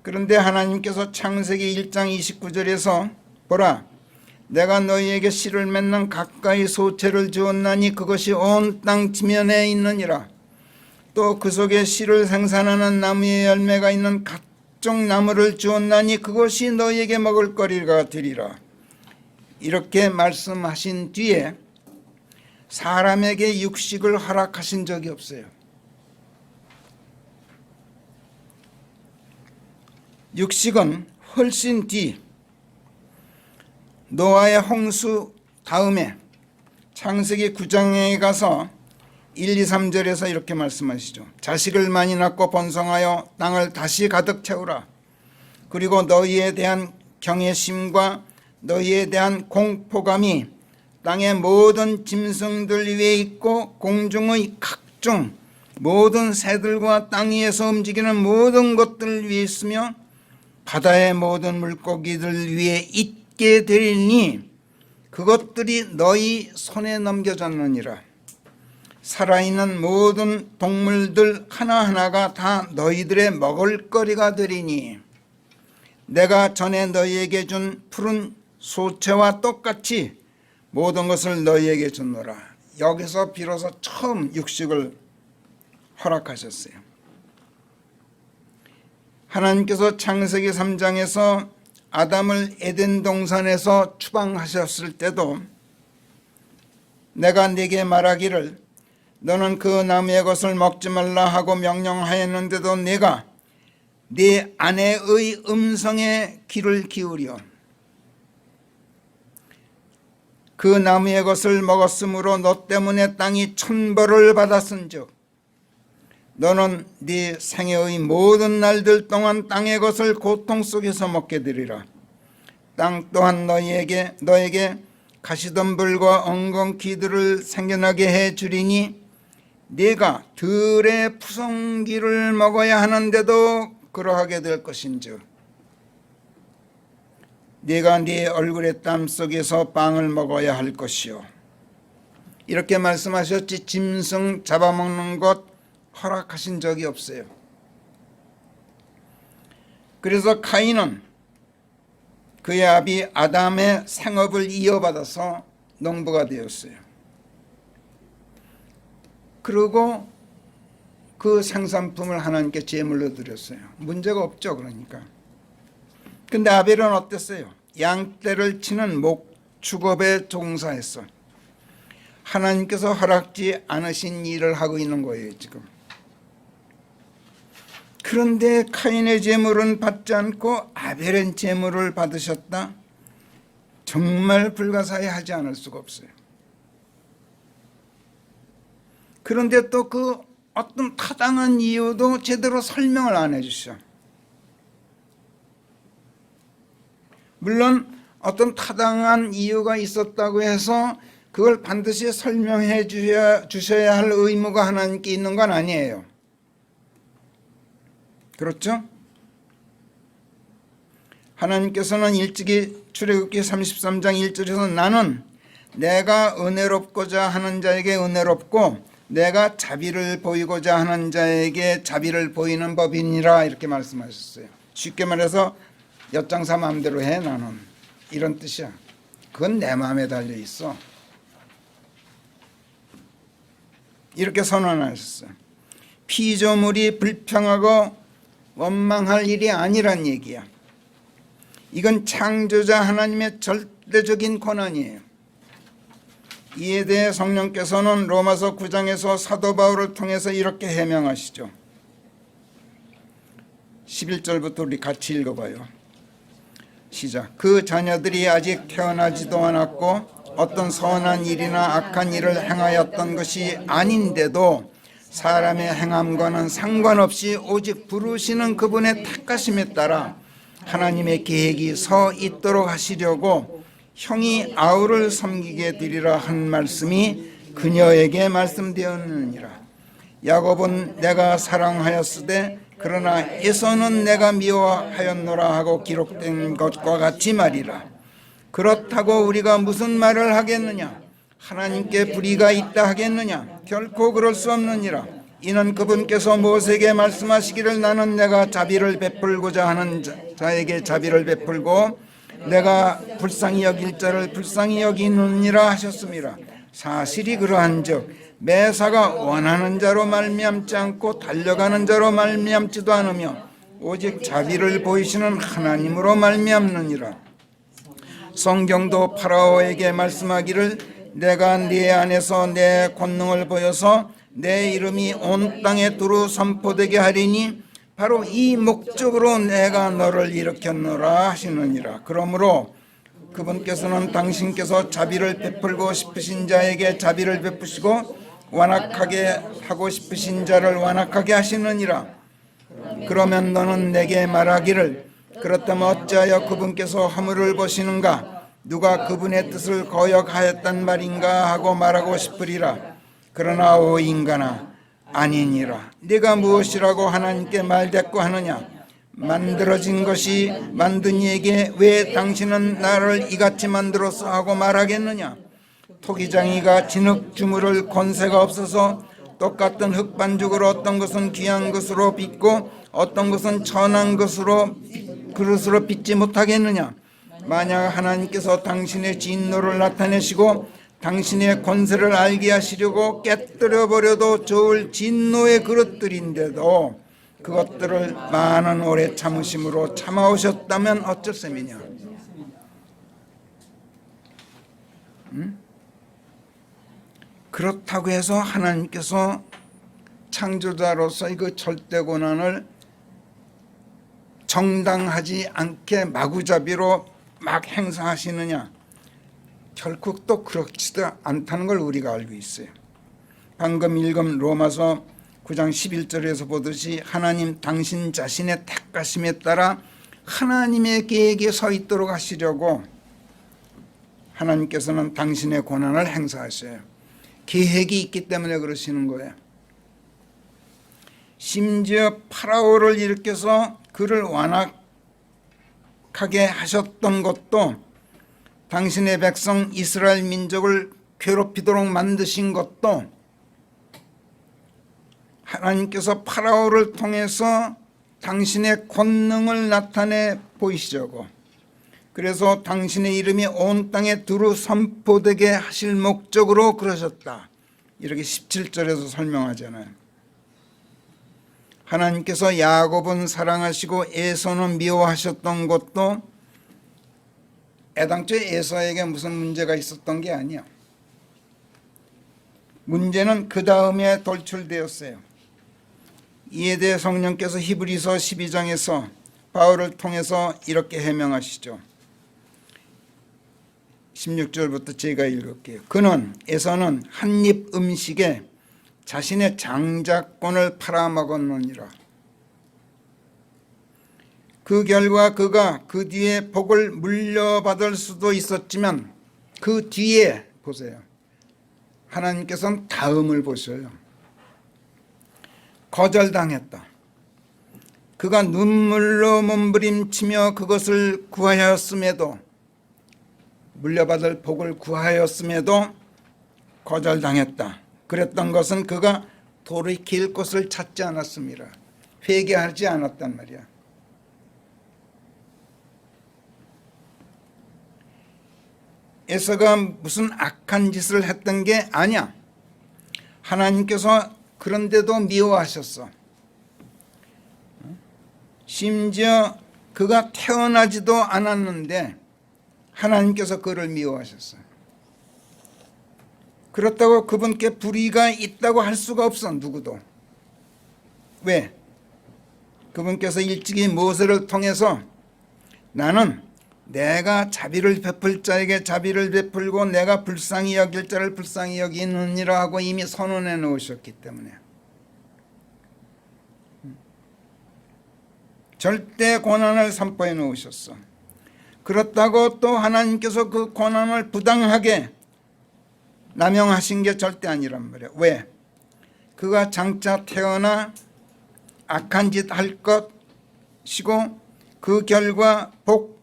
그런데 하나님께서 창세기 1장 29절에서 보라, 내가 너희에게 씨를 맺는 가까이 소채를 주었나니 그것이 온 땅 지면에 있느니라. 또 그 속에 씨를 생산하는 나무의 열매가 있는 각종 나무를 주었나니 그것이 너희에게 먹을 거리가 되리라. 이렇게 말씀하신 뒤에 사람에게 육식을 허락하신 적이 없어요. 육식은 훨씬 뒤 노아의 홍수 다음에 창세기 9장에 가서 1, 2, 3절에서 이렇게 말씀하시죠. 자식을 많이 낳고 번성하여 땅을 다시 가득 채우라. 그리고 너희에 대한 경외심과 너희에 대한 공포감이 땅의 모든 짐승들 위에 있고 공중의 각종 모든 새들과 땅 위에서 움직이는 모든 것들 위에 있으며 바다의 모든 물고기들 위에 있게 되리니 그것들이 너희 손에 넘겨졌느니라. 살아있는 모든 동물들 하나하나가 다 너희들의 먹을거리가 되리니 내가 전에 너희에게 준 푸른 소채와 똑같이 모든 것을 너희에게 주노라. 여기서 비로소 처음 육식을 허락하셨어요. 하나님께서 창세기 3장에서 아담을 에덴 동산에서 추방하셨을 때도 내가 네게 말하기를 너는 그 나무의 것을 먹지 말라 하고 명령하였는데도 네가 네 아내의 음성에 귀를 기울여 그 나무의 것을 먹었으므로 너 때문에 땅이 천벌을 받았은즉 너는 네 생애의 모든 날들 동안 땅의 것을 고통 속에서 먹게 되리라. 땅 또한 너에게 가시덤불과 엉겅퀴들을 생겨나게 해 주리니 네가 들의 푸성귀를 먹어야 하는데도 그러하게 될 것인즉 네가 네 얼굴의 땀 속에서 빵을 먹어야 할 것이요. 이렇게 말씀하셨지 짐승 잡아먹는 것 허락하신 적이 없어요. 그래서 카인은 그의 아비 아담의 생업을 이어받아서 농부가 되었어요. 그리고 그 생산품을 하나님께 제물로 드렸어요. 문제가 없죠. 그러니까. 근데 아벨은 어땠어요? 양떼를 치는 목축업에 종사했어. 하나님께서 허락지 않으신 일을 하고 있는 거예요, 지금. 그런데 카인의 제물은 받지 않고 아벨의 제물을 받으셨다? 정말 불가사의하지 않을 수가 없어요. 그런데 또 그 어떤 타당한 이유도 제대로 설명을 안 해주셔. 물론 어떤 타당한 이유가 있었다고 해서 그걸 반드시 설명해 주셔야 할 의무가 하나님께 있는 건 아니에요. 그렇죠? 하나님께서는 일찍이 출애굽기 33장 1절에서 나는 내가 은혜롭고자 하는 자에게 은혜롭고 내가 자비를 보이고자 하는 자에게 자비를 보이는 법이니라 이렇게 말씀하셨어요. 쉽게 말해서 엿장사 마음대로 해 나는 이런 뜻이야. 그건 내 마음에 달려 있어. 이렇게 선언하셨어요. 피조물이 불평하고 원망할 일이 아니란 얘기야. 이건 창조자 하나님의 절대적인 권한이에요. 이에 대해 성령께서는 로마서 9장에서 사도 바울을 통해서 이렇게 해명하시죠. 11절부터 우리 같이 읽어봐요. 시작. 그 자녀들이 아직 태어나지도 않았고 어떤 선한 일이나 악한 일을 행하였던 것이 아닌데도 사람의 행함과는 상관없이 오직 부르시는 그분의 택하심에 따라 하나님의 계획이 서 있도록 하시려고 형이 아우를 섬기게 되리라 한 말씀이 그녀에게 말씀되었느니라. 야곱은 내가 사랑하였으되 그러나 에서는 내가 미워하였노라 하고 기록된 것과 같이 말이라. 그렇다고 우리가 무슨 말을 하겠느냐? 하나님께 불의가 있다 하겠느냐? 결코 그럴 수 없느니라. 이는 그분께서 모세에게 말씀하시기를 나는 내가 자비를 베풀고자 하는 자에게 자비를 베풀고 내가 불쌍히 여길 자를 불쌍히 여기느니라 하셨습니다. 사실이 그러한즉 매사가 원하는 자로 말미암지 않고 달려가는 자로 말미암지도 않으며 오직 자비를 보이시는 하나님으로 말미암느니라. 성경도 파라오에게 말씀하기를 내가 네 안에서 내 권능을 보여서 내 이름이 온 땅에 두루 선포되게 하리니 바로 이 목적으로 내가 너를 일으켰노라 하시느니라. 그러므로 그분께서는 당신께서 자비를 베풀고 싶으신 자에게 자비를 베푸시고 완악하게 하고 싶으신 자를 완악하게 하시느니라. 그러면 너는 내게 말하기를 그렇다면 어찌하여 그분께서 허물을 보시는가? 누가 그분의 뜻을 거역하였단 말인가 하고 말하고 싶으리라. 그러나 오 인간아 아니니라. 네가 무엇이라고 하나님께 말대꾸하느냐? 만들어진 것이 만든 이에게 왜 당신은 나를 이같이 만들었어 하고 말하겠느냐? 토기장이가 진흙 주물을 권세가 없어서 똑같은 흙반죽을 어떤 것은 귀한 것으로 빚고 어떤 것은 천한 것으로 그릇으로 빚지 못하겠느냐? 만약 하나님께서 당신의 진노를 나타내시고 당신의 권세를 알게 하시려고 깨뜨려 버려도 좋을 진노의 그릇들인데도 그것들을 많은 오래 참으심으로 참아오셨다면 어쩔 셈이냐? 그렇다고 해서 하나님께서 창조자로서의 그 절대 고난을 정당하지 않게 마구잡이로 막 행사하시느냐? 결코 또 그렇지도 않다는 걸 우리가 알고 있어요. 방금 읽은 로마서 9장 11절에서 보듯이 하나님 당신 자신의 택하심에 따라 하나님의 계획에 서 있도록 하시려고 하나님께서는 당신의 고난을 행사하셔요. 계획이 있기 때문에 그러시는 거예요. 심지어 파라오를 일으켜서 그를 완악하게 하셨던 것도 당신의 백성 이스라엘 민족을 괴롭히도록 만드신 것도 하나님께서 파라오를 통해서 당신의 권능을 나타내 보이시려고, 그래서 당신의 이름이 온 땅에 두루 선포되게 하실 목적으로 그러셨다. 이렇게 17절에서 설명하잖아요. 하나님께서 야곱은 사랑하시고 에서는 미워하셨던 것도 애당초에 에서에게 무슨 문제가 있었던 게 아니야. 문제는 그 다음에 돌출되었어요. 이에 대해 성령께서 히브리서 12장에서 바울을 통해서 이렇게 해명하시죠. 16절부터 제가 읽을게요. 그는 에서는 한 입 음식에 자신의 장자권을 팔아먹었느니라. 그 결과 그가 그 뒤에 복을 물려받을 수도 있었지만 그 뒤에 보세요. 하나님께서는 다음을 보셔요. 거절당했다. 그가 눈물로 몸부림치며 그것을 구하였음에도, 물려받을 복을 구하였음에도 거절당했다. 그랬던 것은 그가 돌이킬 곳을 찾지 않았습니다. 회개하지 않았단 말이야. 에서가 무슨 악한 짓을 했던 게 아니야. 하나님께서 그런데도 미워하셨어. 심지어 그가 태어나지도 않았는데 하나님께서 그를 미워하셨어요. 그렇다고 그분께 불의가 있다고 할 수가 없어, 누구도. 왜? 그분께서 일찍이 모세를 통해서 나는 내가 자비를 베풀 자에게 자비를 베풀고 내가 불쌍히 여길 자를 불쌍히 여기느니라 하고 이미 선언해 놓으셨기 때문에 절대 고난을 선포해 놓으셨어. 그렇다고 또 하나님께서 그 고난을 부당하게 남용하신 게 절대 아니란 말이에요. 왜? 그가 장차 태어나 악한 짓 할 것이고 그 결과 복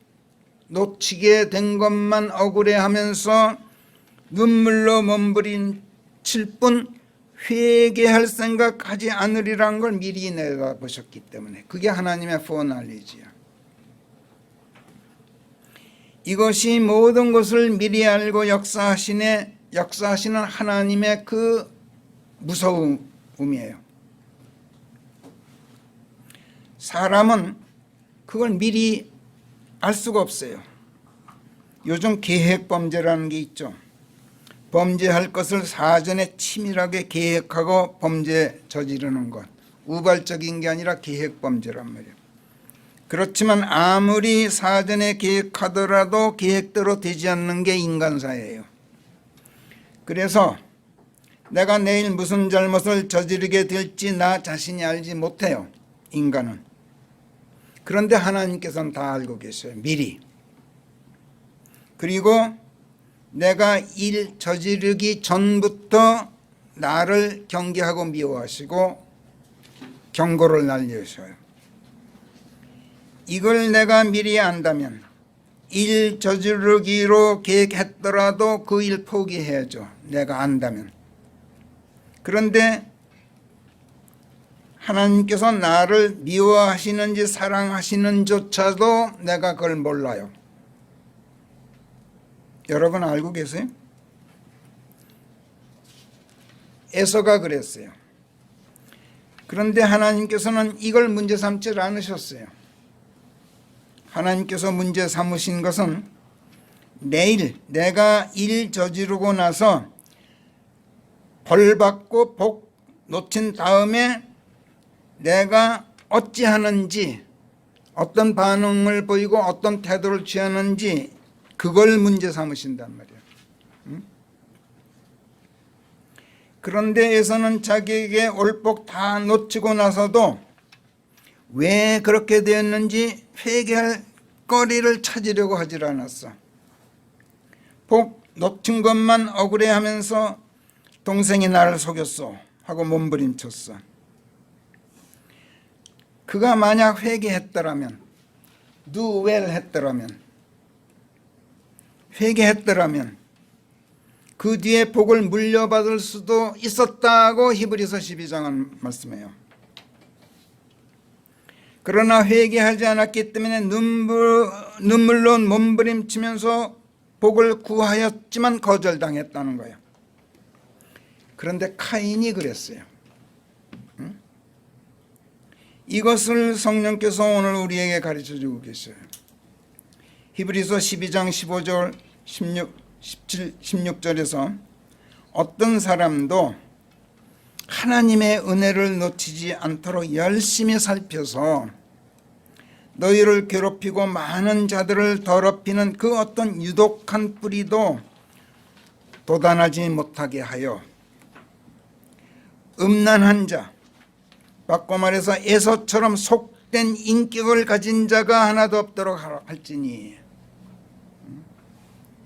놓치게 된 것만 억울해하면서 눈물로 몸부림칠 뿐 회개할 생각하지 않으리라는 걸 미리 내다보셨기 때문에 그게 하나님의 foreknowledge야. 이것이 모든 것을 미리 알고 역사하시는 하나님의 그 무서움이에요. 사람은 그걸 미리 알 수가 없어요. 요즘 계획범죄라는 게 있죠. 범죄할 것을 사전에 치밀하게 계획하고 범죄 저지르는 것. 우발적인 게 아니라 계획범죄란 말이에요. 그렇지만 아무리 사전에 계획하더라도 계획대로 되지 않는 게 인간사예요. 그래서 내가 내일 무슨 잘못을 저지르게 될지 나 자신이 알지 못해요. 인간은. 그런데 하나님께서는 다 알고 계셔요. 미리. 그리고 내가 일 저지르기 전부터 나를 경계하고 미워하시고 경고를 날리셔요. 이걸 내가 미리 안다면 일 저지르기로 계획했더라도 그 일 포기해야죠. 내가 안다면. 그런데 하나님께서 나를 미워하시는지 사랑하시는조차도 내가 그걸 몰라요. 여러분 알고 계세요? 에서가 그랬어요. 그런데 하나님께서는 이걸 문제 삼지 않으셨어요. 하나님께서 문제 삼으신 것은 내일 내가 일 저지르고 나서 벌 받고 복 놓친 다음에 내가 어찌하는지 어떤 반응을 보이고 어떤 태도를 취하는지 그걸 문제 삼으신단 말이에요. 그런데 에서는 자기에게 올복 다 놓치고 나서도 왜 그렇게 되었는지 회개할 거리를 찾으려고 하질 않았어. 복 놓친 것만 억울해하면서 동생이 나를 속였어 하고 몸부림쳤어. 그가 만약 회개했더라면, do well 했더라면, 회개했더라면 그 뒤에 복을 물려받을 수도 있었다고 히브리서 12장은 말씀해요. 그러나 회개하지 않았기 때문에 눈물로 몸부림치면서 복을 구하였지만 거절당했다는 거예요. 그런데 카인이 그랬어요. 이것을 성령께서 오늘 우리에게 가르쳐주고 계셔요. 히브리서 12장 15절 17, 16절에서 어떤 사람도 하나님의 은혜를 놓치지 않도록 열심히 살펴서 너희를 괴롭히고 많은 자들을 더럽히는 그 어떤 유독한 뿌리도 도단하지 못하게 하여 음란한 자, 바꿔 말해서 에서처럼 속된 인격을 가진 자가 하나도 없도록 할지니.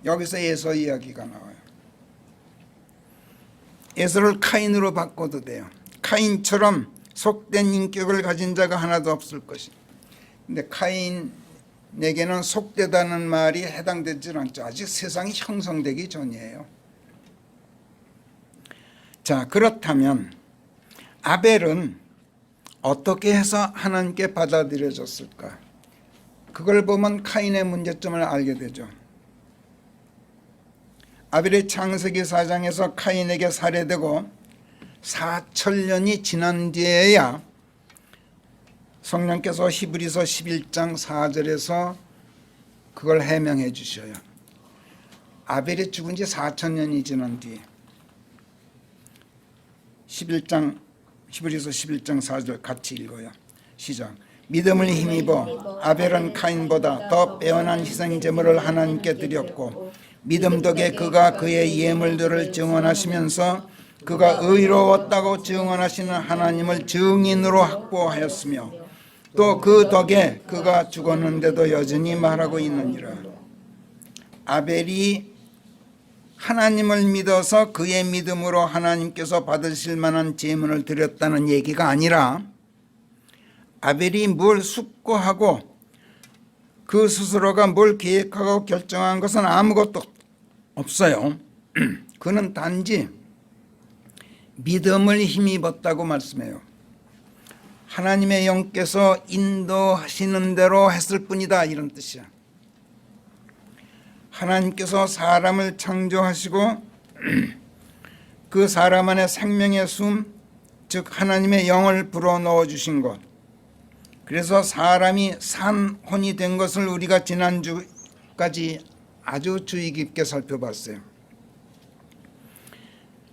여기서 에서 이야기가 나와요. 에서를 카인으로 바꿔도 돼요. 카인처럼 속된 인격을 가진 자가 하나도 없을 것이. 근데 카인에게는 속되다는 말이 해당되지 않죠. 아직 세상이 형성되기 전이에요. 자, 그렇다면 아벨은 어떻게 해서 하나님께 받아들여졌을까? 그걸 보면 카인의 문제점을 알게 되죠. 아벨이 창세기 4장에서 카인에게 살해되고 4천년이 지난 뒤에야 성령께서 히브리서 11장 4절에서 그걸 해명해 주셔요. 아벨이 죽은 지 4천년이 지난 뒤에 히브리서 11장 4절 같이 읽어요. 시작. 믿음을 힘입어 아벨은 카인보다 더 빼어난 희생 제물을 하나님께 드렸고 믿음 덕에 그가 그의 예물들을 증언하시면서 그가 의로웠다고 증언하시는 하나님을 증인으로 확보하였으며 또 그 덕에 그가 죽었는데도 여전히 말하고 있느니라. 아벨이 하나님을 믿어서 그의 믿음으로 하나님께서 받으실 만한 제물을 드렸다는 얘기가 아니라 아벨이 뭘 숙고하고 그 스스로가 뭘 계획하고 결정한 것은 아무것도 없어요. 그는 단지 믿음을 힘입었다고 말씀해요. 하나님의 영께서 인도하시는 대로 했을 뿐이다, 이런 뜻이야. 하나님께서 사람을 창조하시고 그 사람 안에 생명의 숨, 즉 하나님의 영을 불어넣어 주신 것, 그래서 사람이 산 혼이 된 것을 우리가 지난주까지 아주 주의 깊게 살펴봤어요.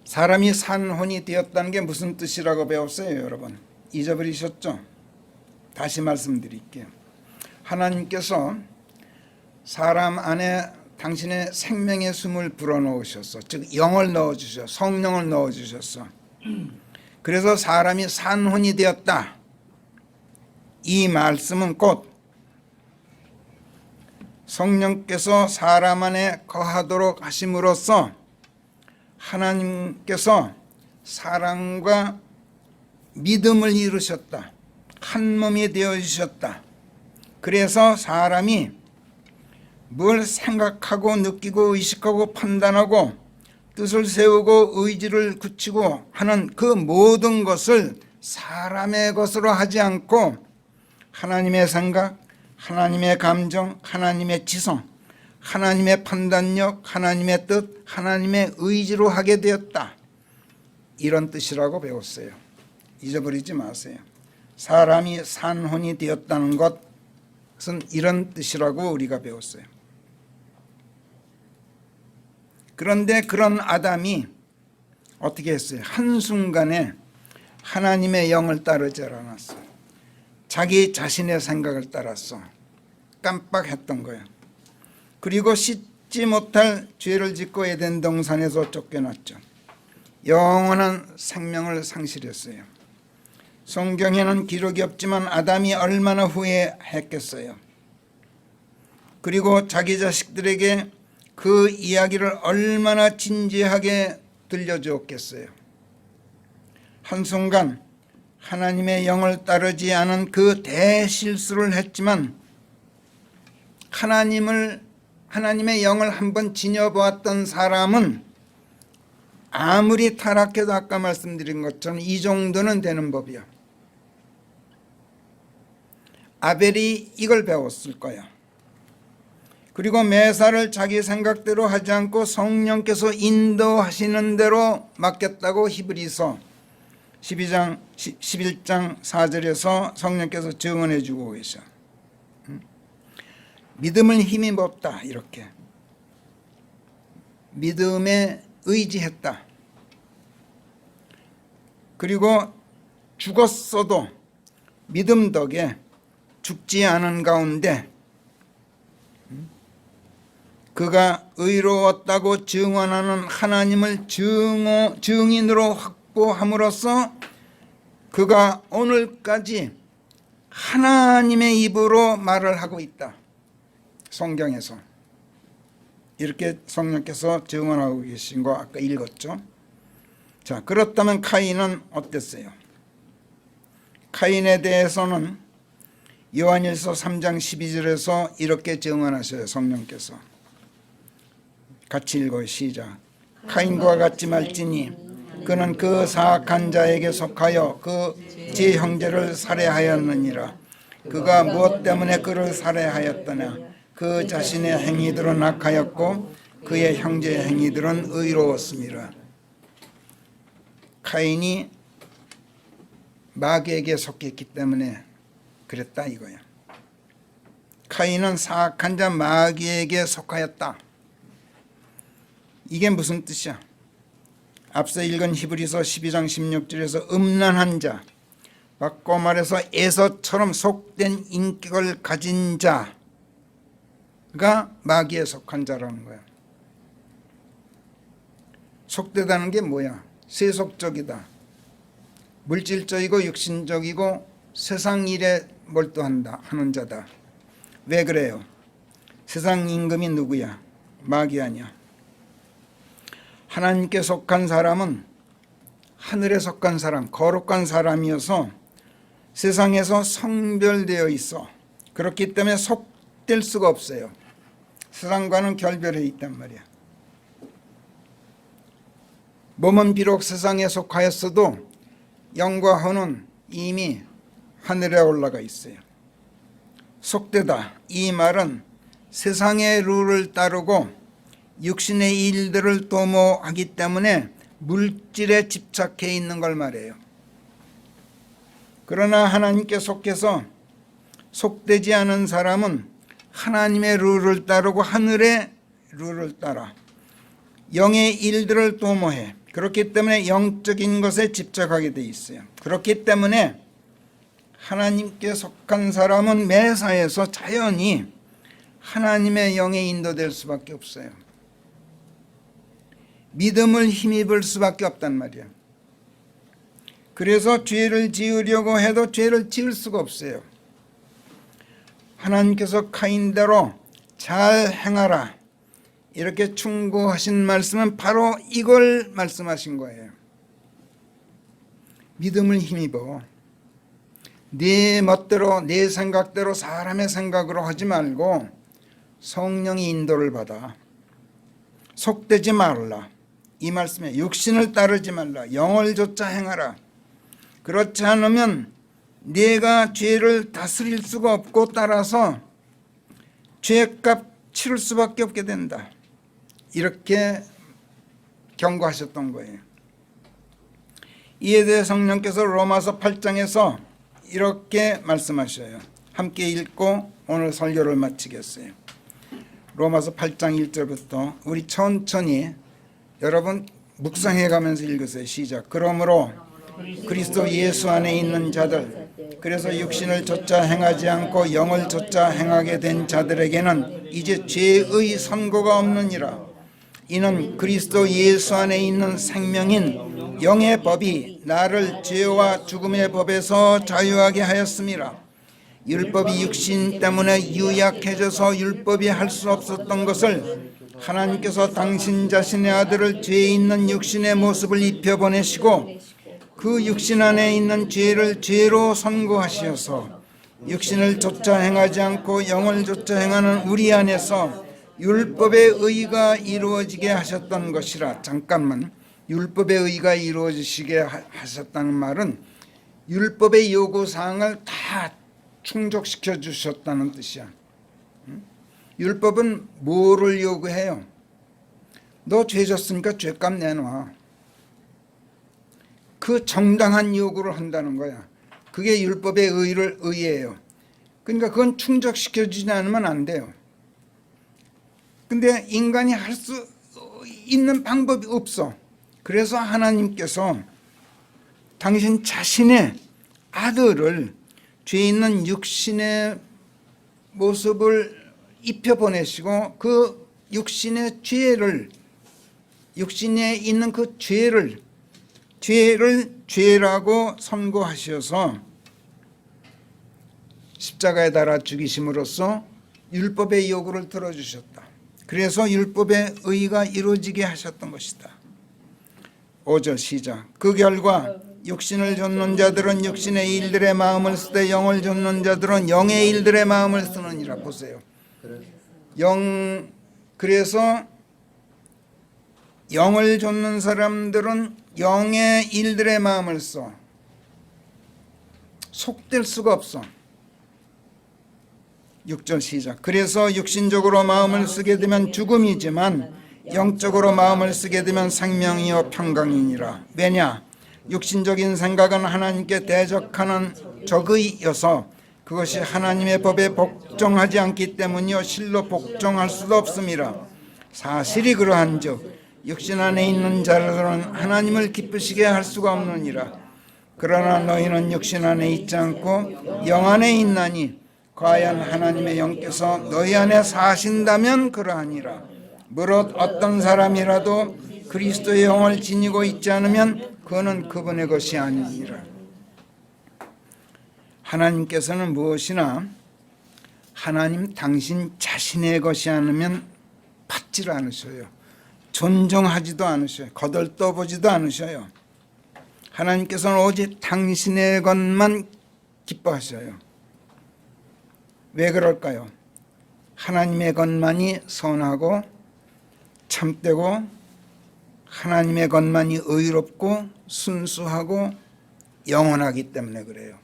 사람이 산 혼이 되었다는 게 무슨 뜻이라고 배웠어요, 여러분? 잊어버리셨죠? 다시 말씀드릴게요. 하나님께서 사람 안에 당신의 생명의 숨을 불어넣으셨어. 즉 영을 넣어주셔, 성령을 넣어주셨어. 그래서 사람이 산 혼이 되었다. 이 말씀은 곧 성령께서 사람 안에 거하도록 하심으로써 하나님께서 사랑과 믿음을 이루셨다. 한 몸이 되어주셨다. 그래서 사람이 뭘 생각하고 느끼고 의식하고 판단하고 뜻을 세우고 의지를 굳히고 하는 그 모든 것을 사람의 것으로 하지 않고 하나님의 생각, 하나님의 감정, 하나님의 지성, 하나님의 판단력, 하나님의 뜻, 하나님의 의지로 하게 되었다. 이런 뜻이라고 배웠어요. 잊어버리지 마세요. 사람이 산혼이 되었다는 것은 이런 뜻이라고 우리가 배웠어요. 그런데 그런 아담이 어떻게 했어요? 한순간에 하나님의 영을 따르지 않았어. 자기 자신의 생각을 따랐어. 깜빡했던 거예요. 그리고 씻지 못할 죄를 짓고 에덴 동산에서 쫓겨났죠. 영원한 생명을 상실했어요. 성경에는 기록이 없지만 아담이 얼마나 후회했겠어요. 그리고 자기 자식들에게 그 이야기를 얼마나 진지하게 들려주었겠어요. 한순간 하나님의 영을 따르지 않은 그 대실수를 했지만 하나님의 영을 한번 지녀보았던 사람은 아무리 타락해도 아까 말씀드린 것처럼 이 정도는 되는 법이야. 아벨이 이걸 배웠을 거야. 그리고 매사를 자기 생각대로 하지 않고 성령께서 인도하시는 대로 맡겼다고 히브리서 11장 4절에서 성령께서 증언해 주고 계셔. 믿음을 힘입었다, 이렇게. 믿음에 의지했다. 그리고 죽었어도 믿음 덕에 죽지 않은 가운데 그가 의로웠다고 증언하는 하나님을 증인으로 확보함으로써 그가 오늘까지 하나님의 입으로 말을 하고 있다. 성경에서 이렇게 성령께서 증언하고 계신 거 아까 읽었죠. 자, 그렇다면 카인은 어땠어요? 카인에 대해서는 요한일서 3장 12절에서 이렇게 증언하셔요. 성령께서 같이 읽어요. 시작. 카인과 같지 말지니 그는 그 사악한 자에게 속하여 그 제 형제를 살해하였느니라. 그가 무엇 때문에 그를 살해하였더냐? 그 자신의 행위들은 악하였고 그의 형제의 행위들은 의로웠습니다. 카인이 마귀에게 속했기 때문에 그랬다 이거야. 카인은 사악한 자 마귀에게 속하였다. 이게 무슨 뜻이야? 앞서 읽은 히브리서 12장 16절에서 음란한 자, 바꿔 말해서 에서처럼 속된 인격을 가진 자가 마귀에 속한 자라는 거야. 속되다는 게 뭐야? 세속적이다, 물질적이고 육신적이고 세상 일에 몰두한다 하는 자다. 왜 그래요? 세상 임금이 누구야? 마귀 아니야. 하나님께 속한 사람은 하늘에 속한 사람, 거룩한 사람이어서 세상에서 성별되어 있어. 그렇기 때문에 속될 수가 없어요. 세상과는 결별해 있단 말이야. 몸은 비록 세상에 속하였어도 영과 혼은 이미 하늘에 올라가 있어요. 속되다, 이 말은 세상의 룰을 따르고 육신의 일들을 도모하기 때문에 물질에 집착해 있는 걸 말해요. 그러나 하나님께 속해서 속되지 않은 사람은 하나님의 룰을 따르고 하늘의 룰을 따라 영의 일들을 도모해. 그렇기 때문에 영적인 것에 집착하게 돼 있어요. 그렇기 때문에 하나님께 속한 사람은 매사에서 자연히 하나님의 영에 인도될 수밖에 없어요. 믿음을 힘입을 수밖에 없단 말이야. 그래서 죄를 지으려고 해도 죄를 지을 수가 없어요. 하나님께서 카인대로 잘 행하라 이렇게 충고하신 말씀은 바로 이걸 말씀하신 거예요. 믿음을 힘입어. 네 멋대로 네 생각대로 사람의 생각으로 하지 말고 성령의 인도를 받아. 속되지 말라. 이 말씀에 육신을 따르지 말라. 영을 좇아 행하라. 그렇지 않으면 네가 죄를 다스릴 수가 없고 따라서 죄값 치를 수밖에 없게 된다. 이렇게 경고하셨던 거예요. 이에 대해 성령께서 로마서 8장에서 이렇게 말씀하셔요. 함께 읽고 오늘 설교를 마치겠어요. 로마서 8장 1절부터 우리 천천히 여러분 묵상해 가면서 읽으세요. 시작. 그러므로 그리스도 예수 안에 있는 자들, 그래서 육신을 좇아 행하지 않고 영을 좇아 행하게 된 자들에게는 이제 죄의 선고가 없느니라. 이는 그리스도 예수 안에 있는 생명인 영의 법이 나를 죄와 죽음의 법에서 자유하게 하였음이라. 율법이 육신 때문에 유약해져서 율법이 할 수 없었던 것을 하나님께서 당신 자신의 아들을 죄 있는 육신의 모습을 입혀보내시고 그 육신 안에 있는 죄를 죄로 선고하시어서 육신을 좇아 행하지 않고 영을 좇아 행하는 우리 안에서 율법의 의가 이루어지게 하셨던 것이라. 잠깐만, 율법의 의가 이루어지시게 하셨다는 말은 율법의 요구사항을 다 충족시켜 주셨다는 뜻이야. 율법은 뭐를 요구해요? 너 죄 졌으니까 죄값 내놔. 그 정당한 요구를 한다는 거야. 그게 율법의 의예요. 그러니까 그건 충족시켜 주지 않으면 안 돼요. 근데 인간이 할 수 있는 방법이 없어. 그래서 하나님께서 당신 자신의 아들을 죄 있는 육신의 모습을 입혀보내시고 그 육신의 죄를, 육신에 있는 그 죄를 죄라고 선고하셔서 십자가에 달아 죽이심으로써 율법의 요구를 들어주셨다. 그래서 율법의 의가 이루어지게 하셨던 것이다. 5절 시작. 그 결과 육신을 좇는 자들은 육신의 일들의 마음을 쓰되 영을 좇는 자들은 영의 일들의 마음을 쓰느니라. 보세요. 그래서 영을 좇는 사람들은 영의 일들의 마음을 써. 속될 수가 없어. 6절 시작. 그래서 육신적으로 마음을 쓰게 되면 죽음이지만 영적으로 마음을 쓰게 되면 생명이요 평강이니라. 왜냐? 육신적인 생각은 하나님께 대적하는 적의여서 그것이 하나님의 법에 복종하지 않기 때문이요 실로 복종할 수도 없음이라. 사실이 그러한즉 육신 안에 있는 자들은 하나님을 기쁘시게 할 수가 없느니라. 그러나 너희는 육신 안에 있지 않고 영 안에 있나니 과연 하나님의 영께서 너희 안에 사신다면 그러하니라. 무릇 어떤 사람이라도 그리스도의 영을 지니고 있지 않으면 그는 그분의 것이 아니니라. 하나님께서는 무엇이나 하나님 당신 자신의 것이 아니면 받지를 않으셔요. 존중하지도 않으셔요. 거들떠보지도 않으셔요. 하나님께서는 오직 당신의 것만 기뻐하셔요. 왜 그럴까요? 하나님의 것만이 선하고 참되고 하나님의 것만이 의롭고 순수하고 영원하기 때문에 그래요.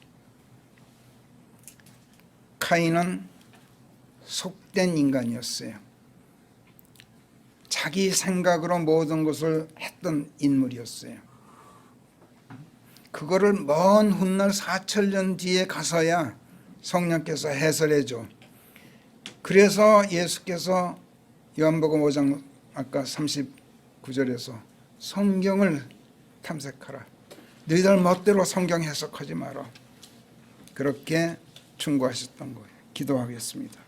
카인은 속된 인간이었어요. 자기 생각으로 모든 것을 했던 인물이었어요. 그거를 먼 훗날 4,000년 뒤에 가서야 성령께서 해설해 줘. 그래서 예수께서 요한복음 5장 아까 39절에서 성경을 탐색하라. 너희들 멋대로 성경 해석하지 마라. 그렇게 충고하셨던 거예요. 기도하겠습니다.